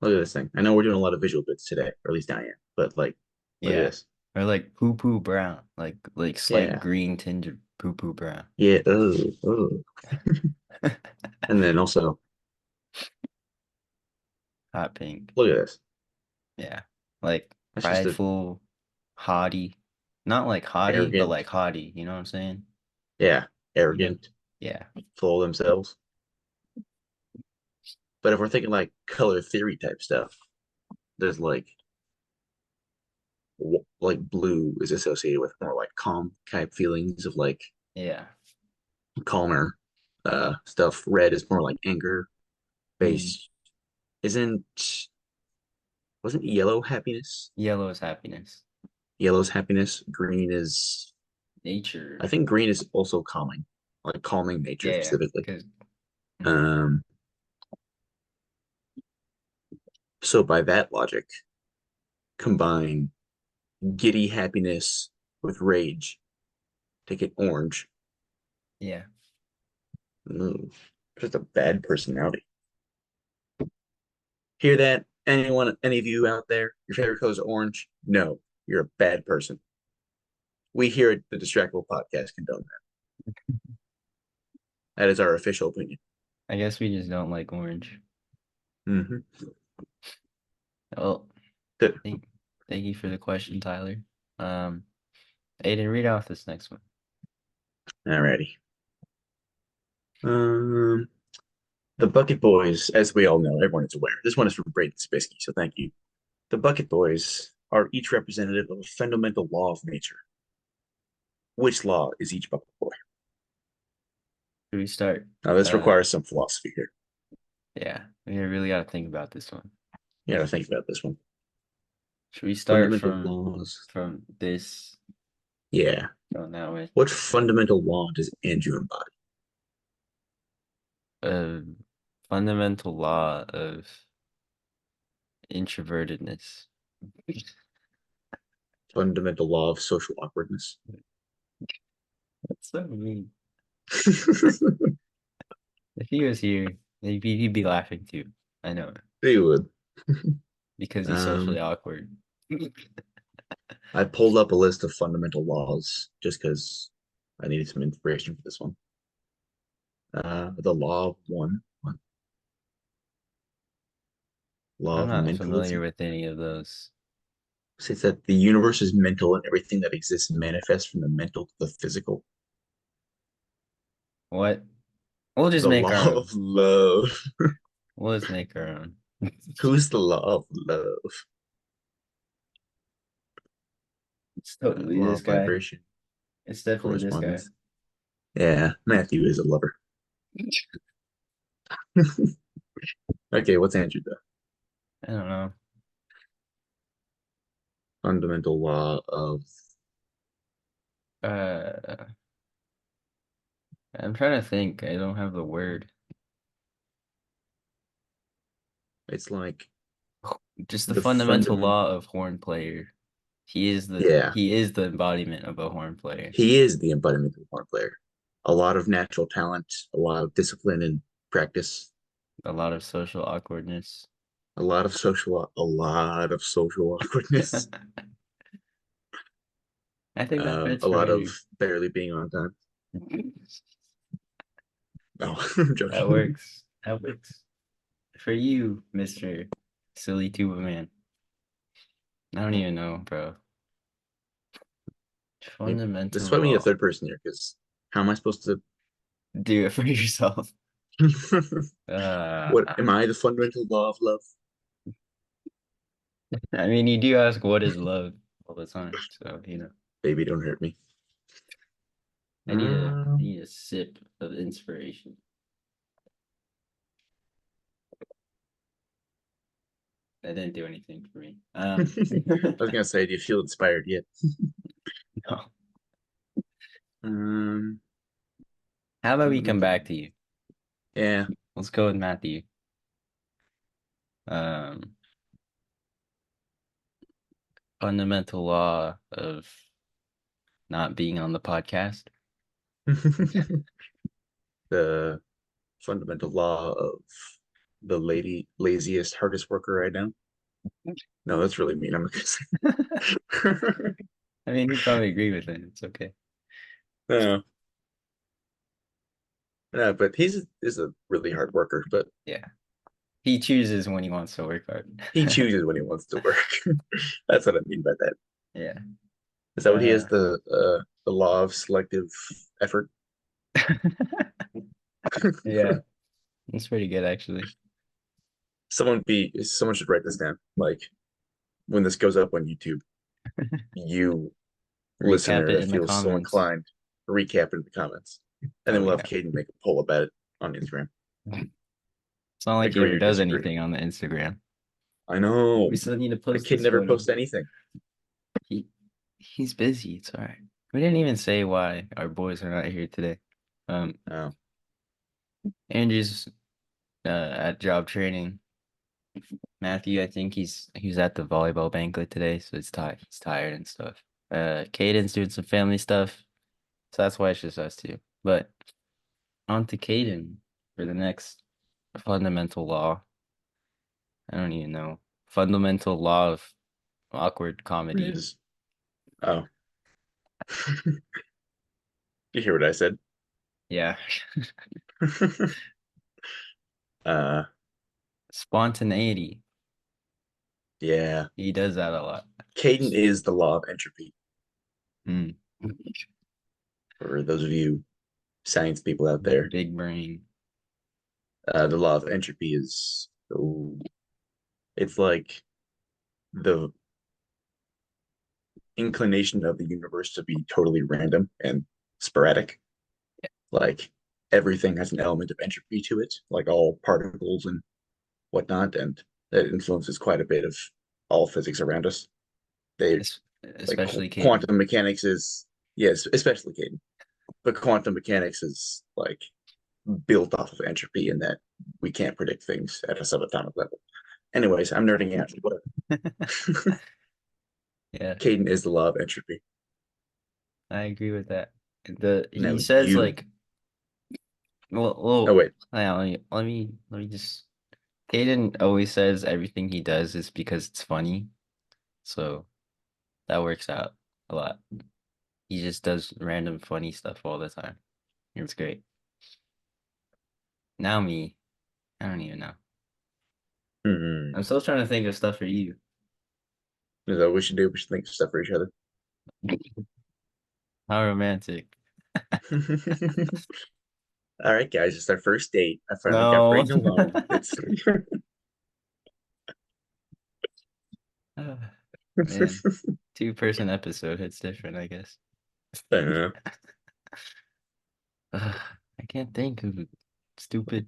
look at this thing. I know we're doing a lot of visual bits today, or at least I am. But like, look at Yeah. this. Or like poo poo brown. Like slight Yeah. green tinge of poo poo brown. Yeah. Oh, oh. And then also, Hot pink. look at this. Yeah. Like That's just a prideful, haughty. Not like haughty, but arrogant. like haughty. You know what I'm saying? Yeah. You know? Arrogant, Yeah. full of themselves. But if we're thinking like color theory type stuff, there's like blue is associated with more like calm type feelings of like Yeah. calmer stuff. Red is more like anger Mm. based. Isn't wasn't yellow happiness? Yellow is happiness. Yellow's happiness. Green is I Nature. think green is also calming, like calming nature Yeah. specifically. Because Um, so by that logic, combine giddy happiness with rage to get orange. yeah. Ooh, just a bad personality. Hear that? any of you out there, your favorite color is orange? No, you're a bad person. We here at the Distractable Podcast condone that. That is our official opinion. I guess we just don't like orange. Hmm. Well, Good. thank, thank you for the question, Tyler. Um, Aiden, read off this next one. Alrighty. Um, the Bucket Boys, as we all know, everyone is aware. This one is from Braden Spisky, so thank you. The Bucket Boys are each representative of a fundamental law of nature. Which law is each Bucket Boy? Should we start? Now, this Uh, requires some philosophy here. yeah, we really got to think about this one. You gotta think about this one. Should we start Fundamental laws. from this Yeah. going that way? What fundamental law does Andrew embody? A fundamental law of introvertedness. Fundamental law of social awkwardness. That's so mean. If he was here, he'd be laughing too. I know, They would. because he's socially Um, awkward. I pulled up a list of fundamental laws just because I needed some inspiration for this one. The law of one, law I'm of not familiar mentalism with any of those. states that the universe is mental and everything that exists manifests from the mental to the physical. What? We'll just The make our law own. of love. We'll just make our own. Who's the law of love? It's totally Law this of guy. vibration, It's definitely this guy. correspondence. Yeah, Matthew is a lover. Okay, what's Andrew though? I don't know. Fundamental law of Uh, I'm trying to think. I don't have the word. it's like Just the the fundamental fundament. law of horn player. Yeah, He is the embodiment of a horn player. he is the embodiment of a horn player. A lot of natural talent, a lot of discipline and practice, A lot of social awkwardness. a lot of social awkwardness, I think that fits a for lot of Andrew. barely being on time. No, I'm That joking. works. That works. For you, Mr. Silly Tuba Man. I don't even know, bro. This Fundamental is why we need a law. third person here, because how am I supposed to? Do it for yourself. What Uh, am I the fundamental law of love? I mean, you do ask what is love all the time, so you know. Baby, don't hurt me. I Um, need a sip of inspiration. That didn't do anything for me. I was gonna say, do you feel inspired yet? No. Um, How about we come fundamental. back to you? Yeah. Let's go with Matthew. Um, fundamental law of not being on the podcast. The fundamental law of the laziest, hardest worker right now. No, that's really mean. I'm not gonna say. I mean, you probably agree with it. It's okay. No, no, but he's is a really hard worker, but Yeah. He chooses when he wants to work hard. he chooses when he wants to work. That's what I mean by that. Yeah. Is that what he is? Uh, The law of selective effort. yeah. That's pretty good, actually. Someone should write this down. Like when this goes up on YouTube, you Recap listener it that in the feels so comments. inclined, recap it in the comments, and then Oh, we'll have yeah. Caden make a poll about it on Instagram. It's not like he Agree ever or does disagree? anything on the Instagram. I know. We still need to The post kid this never for him. posts anything. He he's busy. It's all right. We didn't even say why our boys are not here today. Um, Oh. Andrew's at job training. Matthew, I think he's at the volleyball banquet today, so he's tired and stuff. Caden's doing some family stuff, so that's why it's just us two. But on to Caden for the next fundamental law. I don't even know. fundamental law of awkward comedy. is oh, you hear what I said? Yeah. Uh, Spontaneity. yeah. He does that a lot. Caden is the law of entropy. Mm. For those of you science people out there, Big brain. the law of entropy is oh, it's like the inclination of the universe to be totally random and sporadic. Like everything has an element of entropy to it, like all particles and whatnot, and that influences quite a bit of all physics around us. They Es- like Especially Caden. quantum mechanics is yes, especially Caden, but quantum mechanics is like built off of entropy in that we can't predict things at a subatomic level. Anyways, I'm nerding out. Whatever. Yeah, Caden is the law of entropy. I agree with that. The Now he says you. like, well, Oh well, wait. hang on, let me just. Caden always says everything he does is because it's funny, so that works out a lot. He just does random funny stuff all the time. It's great. Now me, I don't even know. Hmm. I'm still trying to think of stuff for you. Is that what we should do? We should think of stuff for each other. How romantic. All right, guys, it's our first date. I finally got No. Brayden alone. It's Man, two-person episode hits different, I guess. uh, I can't think of stupid.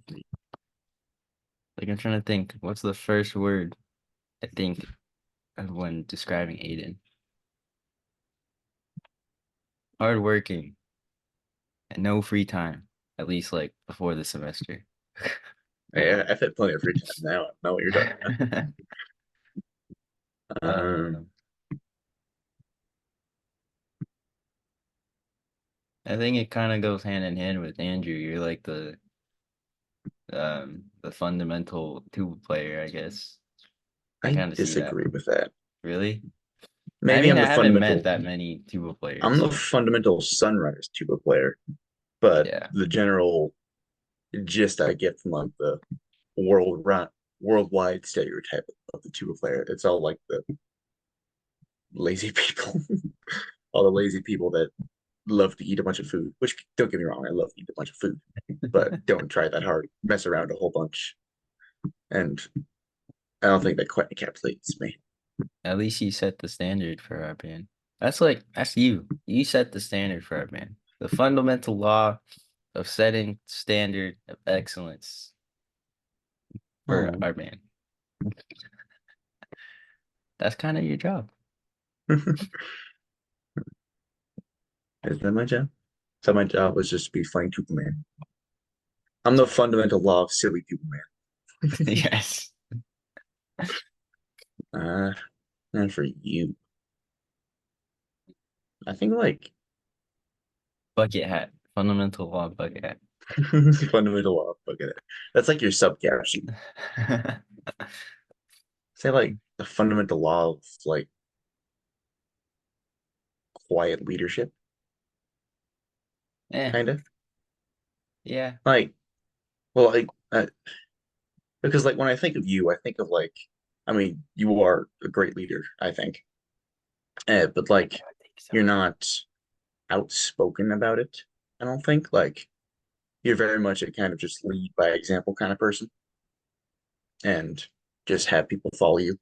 Like I'm trying to think. What's the first word I think of when describing Aiden? Hardworking and no free time, at least like before the semester. I've had plenty of free time now. I know what you're talking about. Um, Um, I think it kind of goes hand in hand with Andrew. You're like the fundamental tuba player, I guess. I I kind of see that. disagree with that. Really? I Maybe mean, I haven't met that many tuba I'm players, the so fundamental Sunrise tuba player, but yeah. the general gist I get from like the world worldwide stereotype of the tuba player, it's all like the lazy people, all the lazy people that love to eat a bunch of food. Which don't get me wrong, I love to eat a bunch of food, but don't try that hard. Mess around a whole bunch, and I don't think that quite encapsulates me. At least you set the standard for our band. That's like that's you. You set the standard for our band. The fundamental law of setting standard of excellence for Oh, our band. That's kind of your job. is that my job? So my job was just to be funny tuba man. I'm the fundamental law of silly tuba man. Yes. uh, and for you, I think like Bucket hat. Fundamental law of bucket hat. fundamental law. Look at it. That's like your sub caption. Say like the fundamental law of like quiet leadership, Eh, kind of yeah. like well, like because like when I think of you, I think of like, I mean, you are a great leader, I think, but I like would think so. you're not outspoken about it. I don't think like you're very much a kind of just lead by example kind of person, and just have people follow you,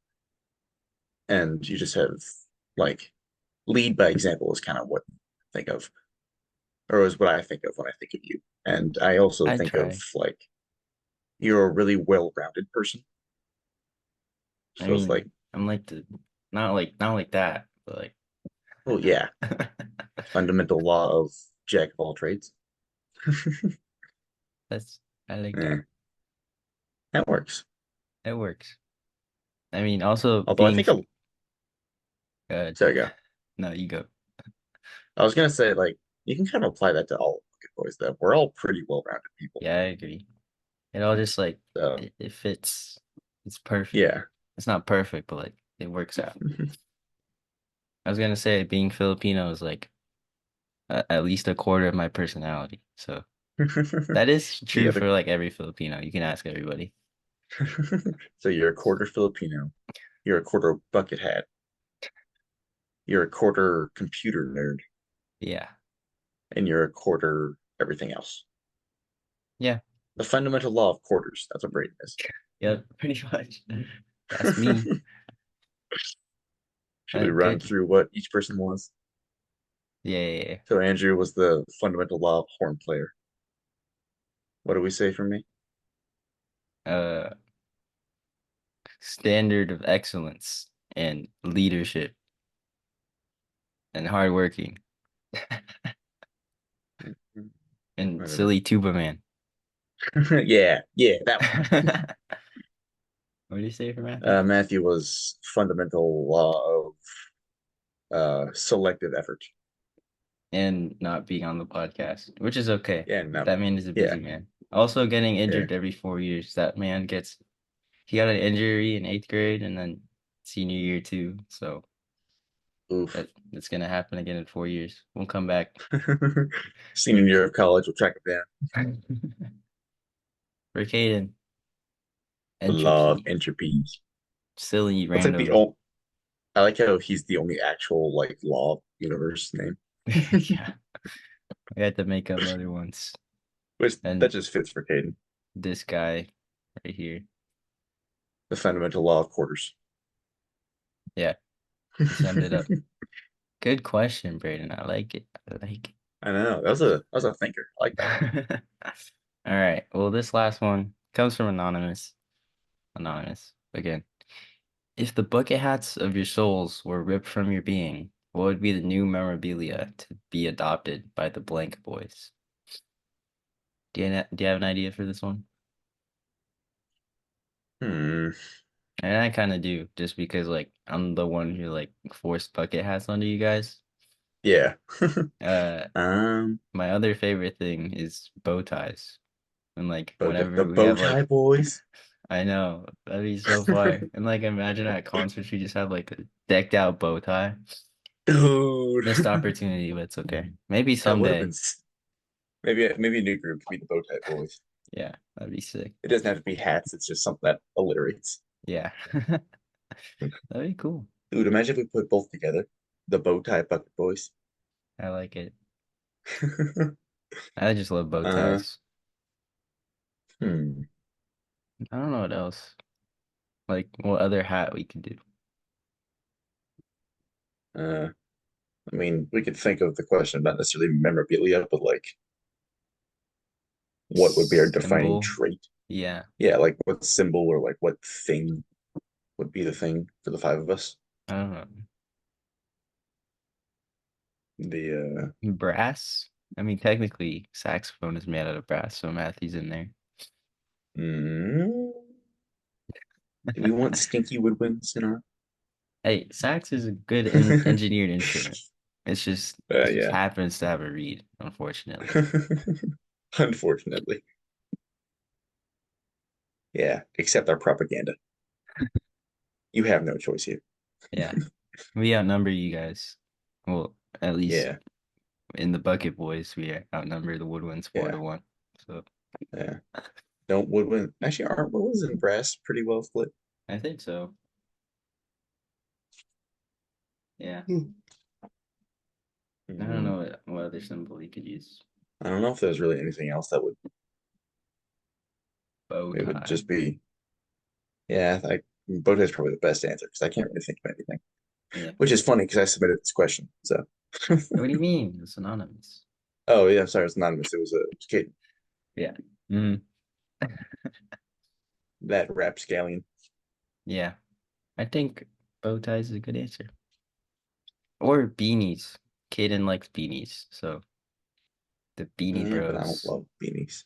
and you just have like lead by example is kind of what I think of, or is what I think of when I think of you. And I also I'd think of try. like you're a really well-rounded person. I So it's like, mean, I'm like the not like that, but like well, yeah, fundamental law of jack of all trades. that's I like that. Eh, that works. It works. I mean, also Although I being think a good. sorry, go. No, you go. I was gonna say like you can kind of apply that to all Pocket Boys. That we're all pretty well-rounded people. Yeah, I agree. It all just like So it fits. It's perfect. yeah, It's not perfect, but like it works out. I was gonna say being Filipino is like at least a quarter of my personality. So that is The true other, for like every Filipino. You can ask everybody. so you're a quarter Filipino, you're a quarter bucket hat, you're a quarter computer nerd, Yeah. and you're a quarter everything else. Yeah. The fundamental law of quarters. That's what Braden is. Yep. Pretty much. That's me. Should we run Good. through what each person was? Yeah, yeah, yeah. So Andrew was the fundamental law of horn player. What do we say for me? Uh, Standard of excellence and leadership and hardworking and Whatever. silly tuba man. Yeah, yeah, that one. What do you say for Matthew? Matthew was fundamental law of selective effort. And not being on the podcast, which is okay. Yeah, no, That man is a yeah, busy man. Also getting yeah. injured every 4 years. That man gets he got an injury in eighth grade and then senior year too. So Oof. that's gonna happen again in 4 years. We'll come back. Senior year of college, we'll track it down. For Caden, The law of entropy. entropy. Silly That's like the random. only. I like how he's the only actual like law of universe name, Yeah. I had to make up other ones. which that And just fits for Caden. this guy right here. The fundamental law of quarters. Yeah, he summed it up. Good question, Braden. I like it. I like I know that was a thinker. I like that one. it. All right. Well, this last one comes from Anonymous. Anonymous. Again. If the bucket hats of your souls were ripped from your being, what would be the new memorabilia to be adopted by the blank boys? Do you have an idea for this one? Hmm. And I kind of do, just because like I'm the one who like forced bucket hats onto you guys. Yeah. Uh, um. my other favorite thing is bow ties. And like The whenever we bow have tie like, boys. I know that'd be so fire. And like imagine at concerts we just have like a decked out bow tie. Dude. Missed opportunity, but it's okay. Maybe That would have been someday. maybe a new group could be the bow tie boys. Yeah, that'd be sick. It doesn't have to be hats. It's just something that alliterates. Yeah. That'd be cool. Dude, imagine if we put both together. The bow tie bucket boys. I like it. I just love bow uh. ties. Hmm. I don't know what else. Like what other hat we could do. Uh. I mean, we could think of the question, not necessarily memorabilia, but like what would be our defining Symbol. trait? Yeah. Yeah, like what symbol or like what thing would be the thing for the five of us? I don't know. The Brass? I mean, technically, saxophone is made out of brass, so Matthew's in there. mm, do we want stinky woodwinds in our Hey, sax is a good engineered instrument. It just yeah. happens to have a reed, unfortunately. Unfortunately. Yeah, except our propaganda. You have no choice here. Yeah. We outnumber you guys. Well, at least Yeah, in the Bucket Boys, we outnumber the Woodwinds four yeah, to one. So yeah. Don't woodwind. Actually, aren't woodwinds and brass pretty well split? I think so. Yeah. I don't Hmm. know what other symbol you could use. I don't know if there's really anything else that would Bow it would tie. just be yeah. I bow tie is probably the best answer because I can't really think of anything. Yeah. Which is funny because I submitted this question. So What do you mean? It's anonymous. oh yeah, I'm sorry, it's anonymous. It was Kate, Yeah. Mm, that rapscallion. yeah. I think bow ties is a good answer. Or beanies. Kaden likes beanies, so the Beanie Yeah, but I don't Bros. love beanies.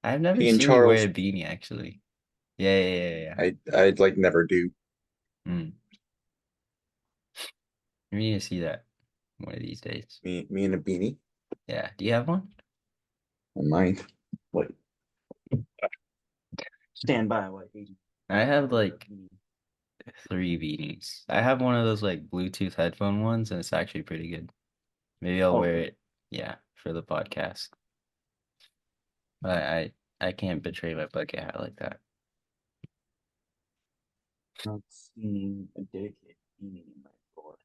I've never He and seen you wear Charles, a beanie actually. Yeah, yeah, yeah, yeah. I'd like never do. Mm. We need to see that one of these days. Me and a beanie Yeah. Do you have one? on mine. Wait, Stand by while I have like Three beanies. I have one of those like Bluetooth headphone ones, and it's actually pretty good. Maybe I'll Oh, wear really? it, yeah, for the podcast. But I can't betray my bucket hat like that. Not seeing a dedicated meaning in my drawer.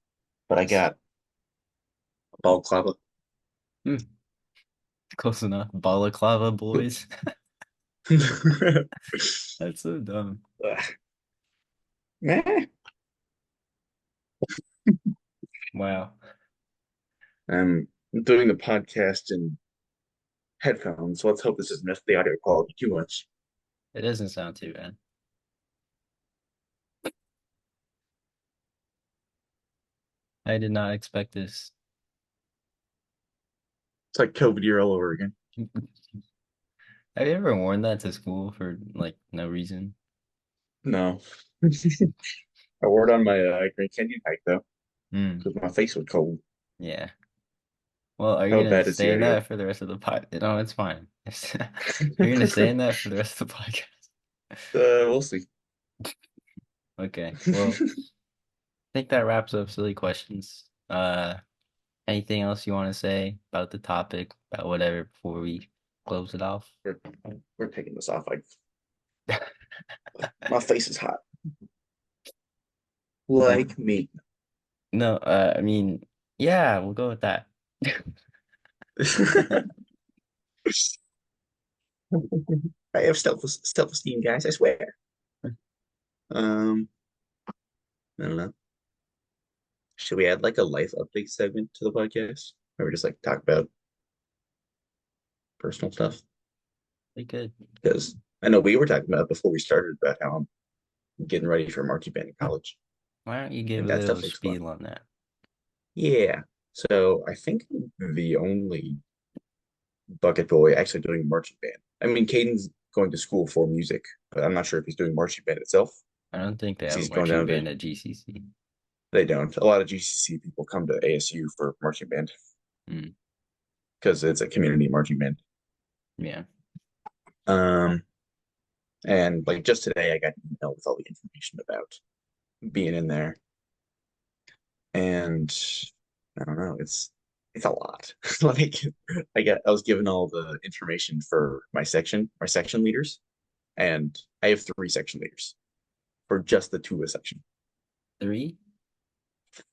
But I It's got a balaclava. mm, close enough. Balaclava boys. That's so dumb. Ugh. Meh. Wow. I'm doing the podcast in headphones, so let's hope this doesn't mess the audio quality too much. It doesn't sound too bad. I did not expect this. It's like COVID year all over again. Have you ever worn that to school for like no reason? No. I wore it on my Grand Canyon hike though, Hmm. because my face was cold. Yeah. Well, are you How gonna bad is the stay in audio? that for the rest of the pod? No, it's fine. You're gonna stay in that for the rest of the podcast. We'll see. Okay. Well, I think that wraps up silly questions. Anything else you want to say about the topic, about whatever before we close it off? we're, we're taking this off. Like my face is hot. No, Like me. no, I mean, yeah, we'll go with that. I have self-esteem, guys, I swear. Um, I don't know. Should we add like a life update segment to the podcast? Or we just like talk about personal stuff? We could. Because I know we were talking about before we started about how I'm getting ready for marching band in college. Why don't you I give think a that little stuff looks fun. spiel on that? Yeah. So I think the only bucket boy actually doing marching band. I mean, Caden's going to school for music, but I'm not sure if he's doing marching band itself. I don't think they 'Cause have a he's going marching down to, band at GCC. they don't. A lot of GCC people come to ASU for marching band Hmm. because it's a community marching band. Yeah. Um, and like just today, I got an email with all the information about being in there, and I don't know, it's a lot. Like I was given all the information for my section leaders, and I have three section leaders for just the tuba section. Three?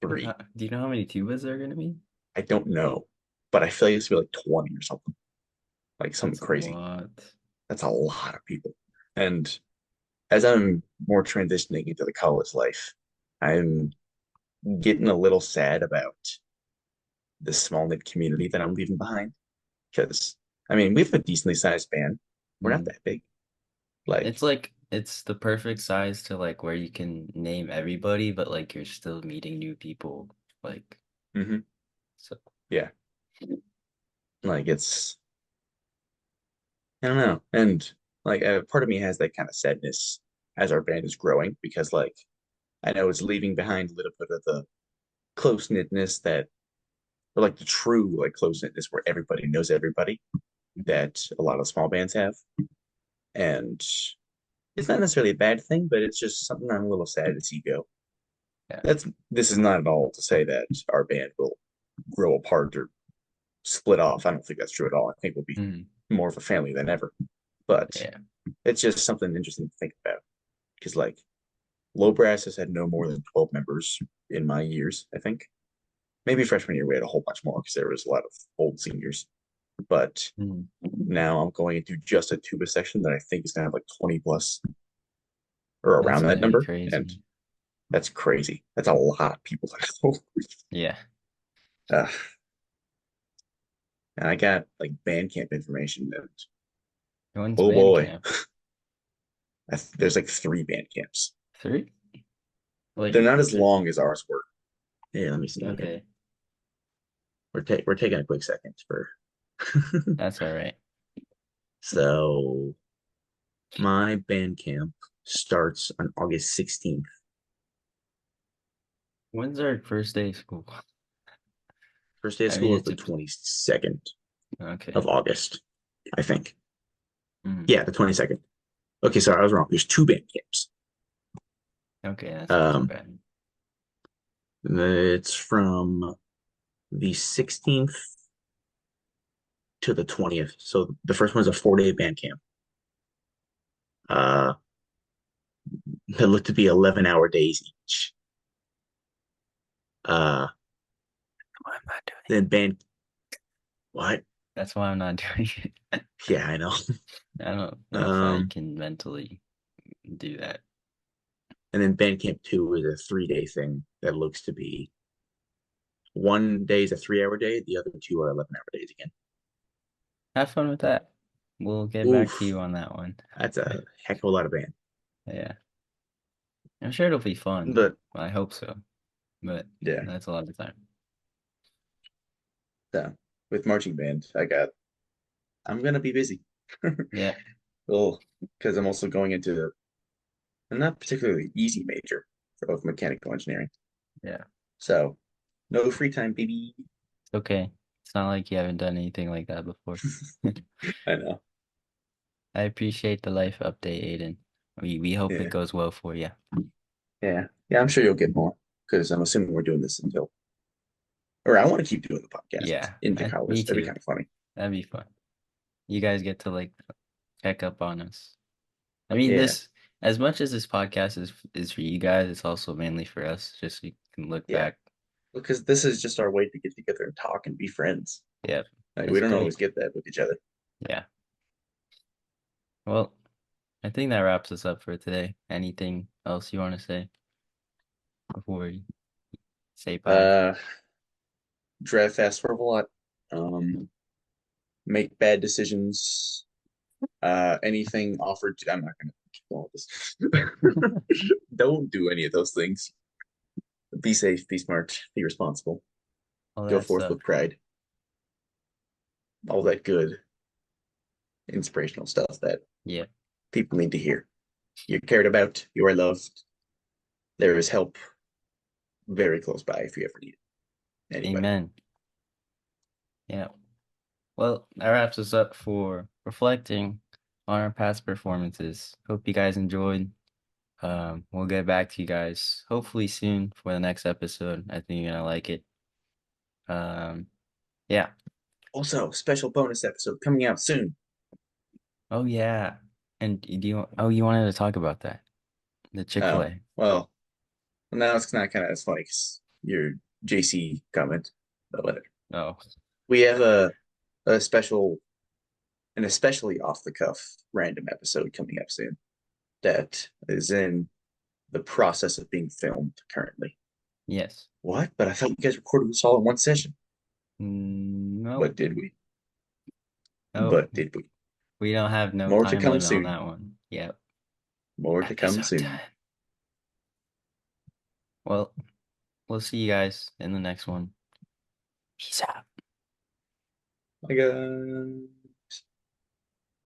Three. Do you know how many tubas there are gonna be? I don't know, but I feel like it's gonna be like 20 or something, like something That's a crazy. lot. That's a lot of people. And as I'm more transitioning into the college life, I'm getting a little sad about the small knit community that I'm leaving behind. Because I mean, we have a decently sized band. We're not Hmm. that big. Like, It's the perfect size to like where you can name everybody, but like you're still meeting new people. Like mhm, so. yeah, I don't know. And like part of me has that kind of sadness as our band is growing because like I know it's leaving behind a little bit of the close knitness that, or like the true like close knitness where everybody knows everybody that a lot of small bands have. And it's not necessarily a bad thing, but it's just something I'm a little sad to see go. Yeah. This is not at all to say that our band will grow apart or split off. I don't think that's true at all. I think we'll be Mhm. more of a family than ever. But Yeah. it's just something interesting to think about because like low brass has had no more than 12 members in my years, I think. Maybe freshman year we had a whole bunch more because there was a lot of old seniors. But Mhm. now I'm going into just a tuba section that I think is gonna have like 20 plus or That's around that gonna be number. And crazy. that's crazy. That's a lot of people to know. Yeah. uh, and I got like band camp information and When's oh band boy, camp? there's like three band camps. Three? They're Like not as long as ours were. Yeah, let me see here. okay, We're taking a quick second for that's all right. so my band camp starts on August 16th. When's our first day of school? First day of I mean, school is it's the a 22nd okay. of August, I think. Mm. Yeah, the 22nd. Okay, sorry, I was wrong. There's two band camps. Okay, that's not too Um, bad. it's from the 16th to the 20th. So the first one's a 4-day band camp. Uh, that looked to be 11-hour days each. Uh, Why I'm not doing then band, what? That's why I'm not doing it. Yeah, I know. I don't know if I Um, can mentally do that. and then band camp 2 is a 3-day thing that looks to be one day is a 3-hour day, the other two are 11-hour days again. Have fun with that. We'll get back to you Oof, on that one. that's a heck of a lot of band. Yeah. I'm sure it'll be fun. But I hope so. But yeah, that's a lot of time. so with marching band, I'm gonna be busy. Yeah. Well, because I'm also going into a not particularly easy major of mechanical engineering. Yeah. So no free time, baby. It's okay. It's not like you haven't done anything like that before. I know. I appreciate the life update, Aiden. We hope it Yeah. goes well for you. Yeah. Yeah, I'm sure you'll get more because I'm assuming we're doing this until, or I want to keep doing the podcast Yeah. into Me college. That'd be too. kind of funny. That'd be fun. You guys get to like check up on us. I mean, Yeah. this as much as this podcast is for you guys, it's also mainly for us, just so you can look Yeah. back. Because this is just our way to get together and talk and be friends. Yeah, Like, we it's don't great. always get that with each other. Yeah. Well, I think that wraps us up for today. Anything else you want to say before we say bye? Uh, Drive fast for a lot. Um, make bad decisions. Anything offered to, I'm not gonna keep going with this. Don't do any of those things. Be safe, be smart, be responsible. Well, Go that forth with sucks. pride. All that good, inspirational stuff that Yeah. people need to hear. You're cared about, you are loved. There is help very close by if you ever need it. Anybody. Amen. Yeah. Well, that wraps us up for reflecting on our past performances. Hope you guys enjoyed. We'll get back to you guys hopefully soon for the next episode. I think you're gonna like it. Um, yeah. Also, special bonus episode coming out soon. Oh yeah. And do you? Oh, you wanted to talk about that? The Oh, Chick-fil-A. well, now it's not kind of as funny because your JC comment, but whatever. Oh, We have a special, an especially off the cuff random episode coming up soon that is in the process of being filmed currently. yes. What? But I thought you guys recorded this all in one session. Nope. But did we? Nope. But did we? We don't have no More to time come limit on soon. that one. Yep. More to come Episode soon. 10. Well, we'll see you guys in the next one. Peace out. Like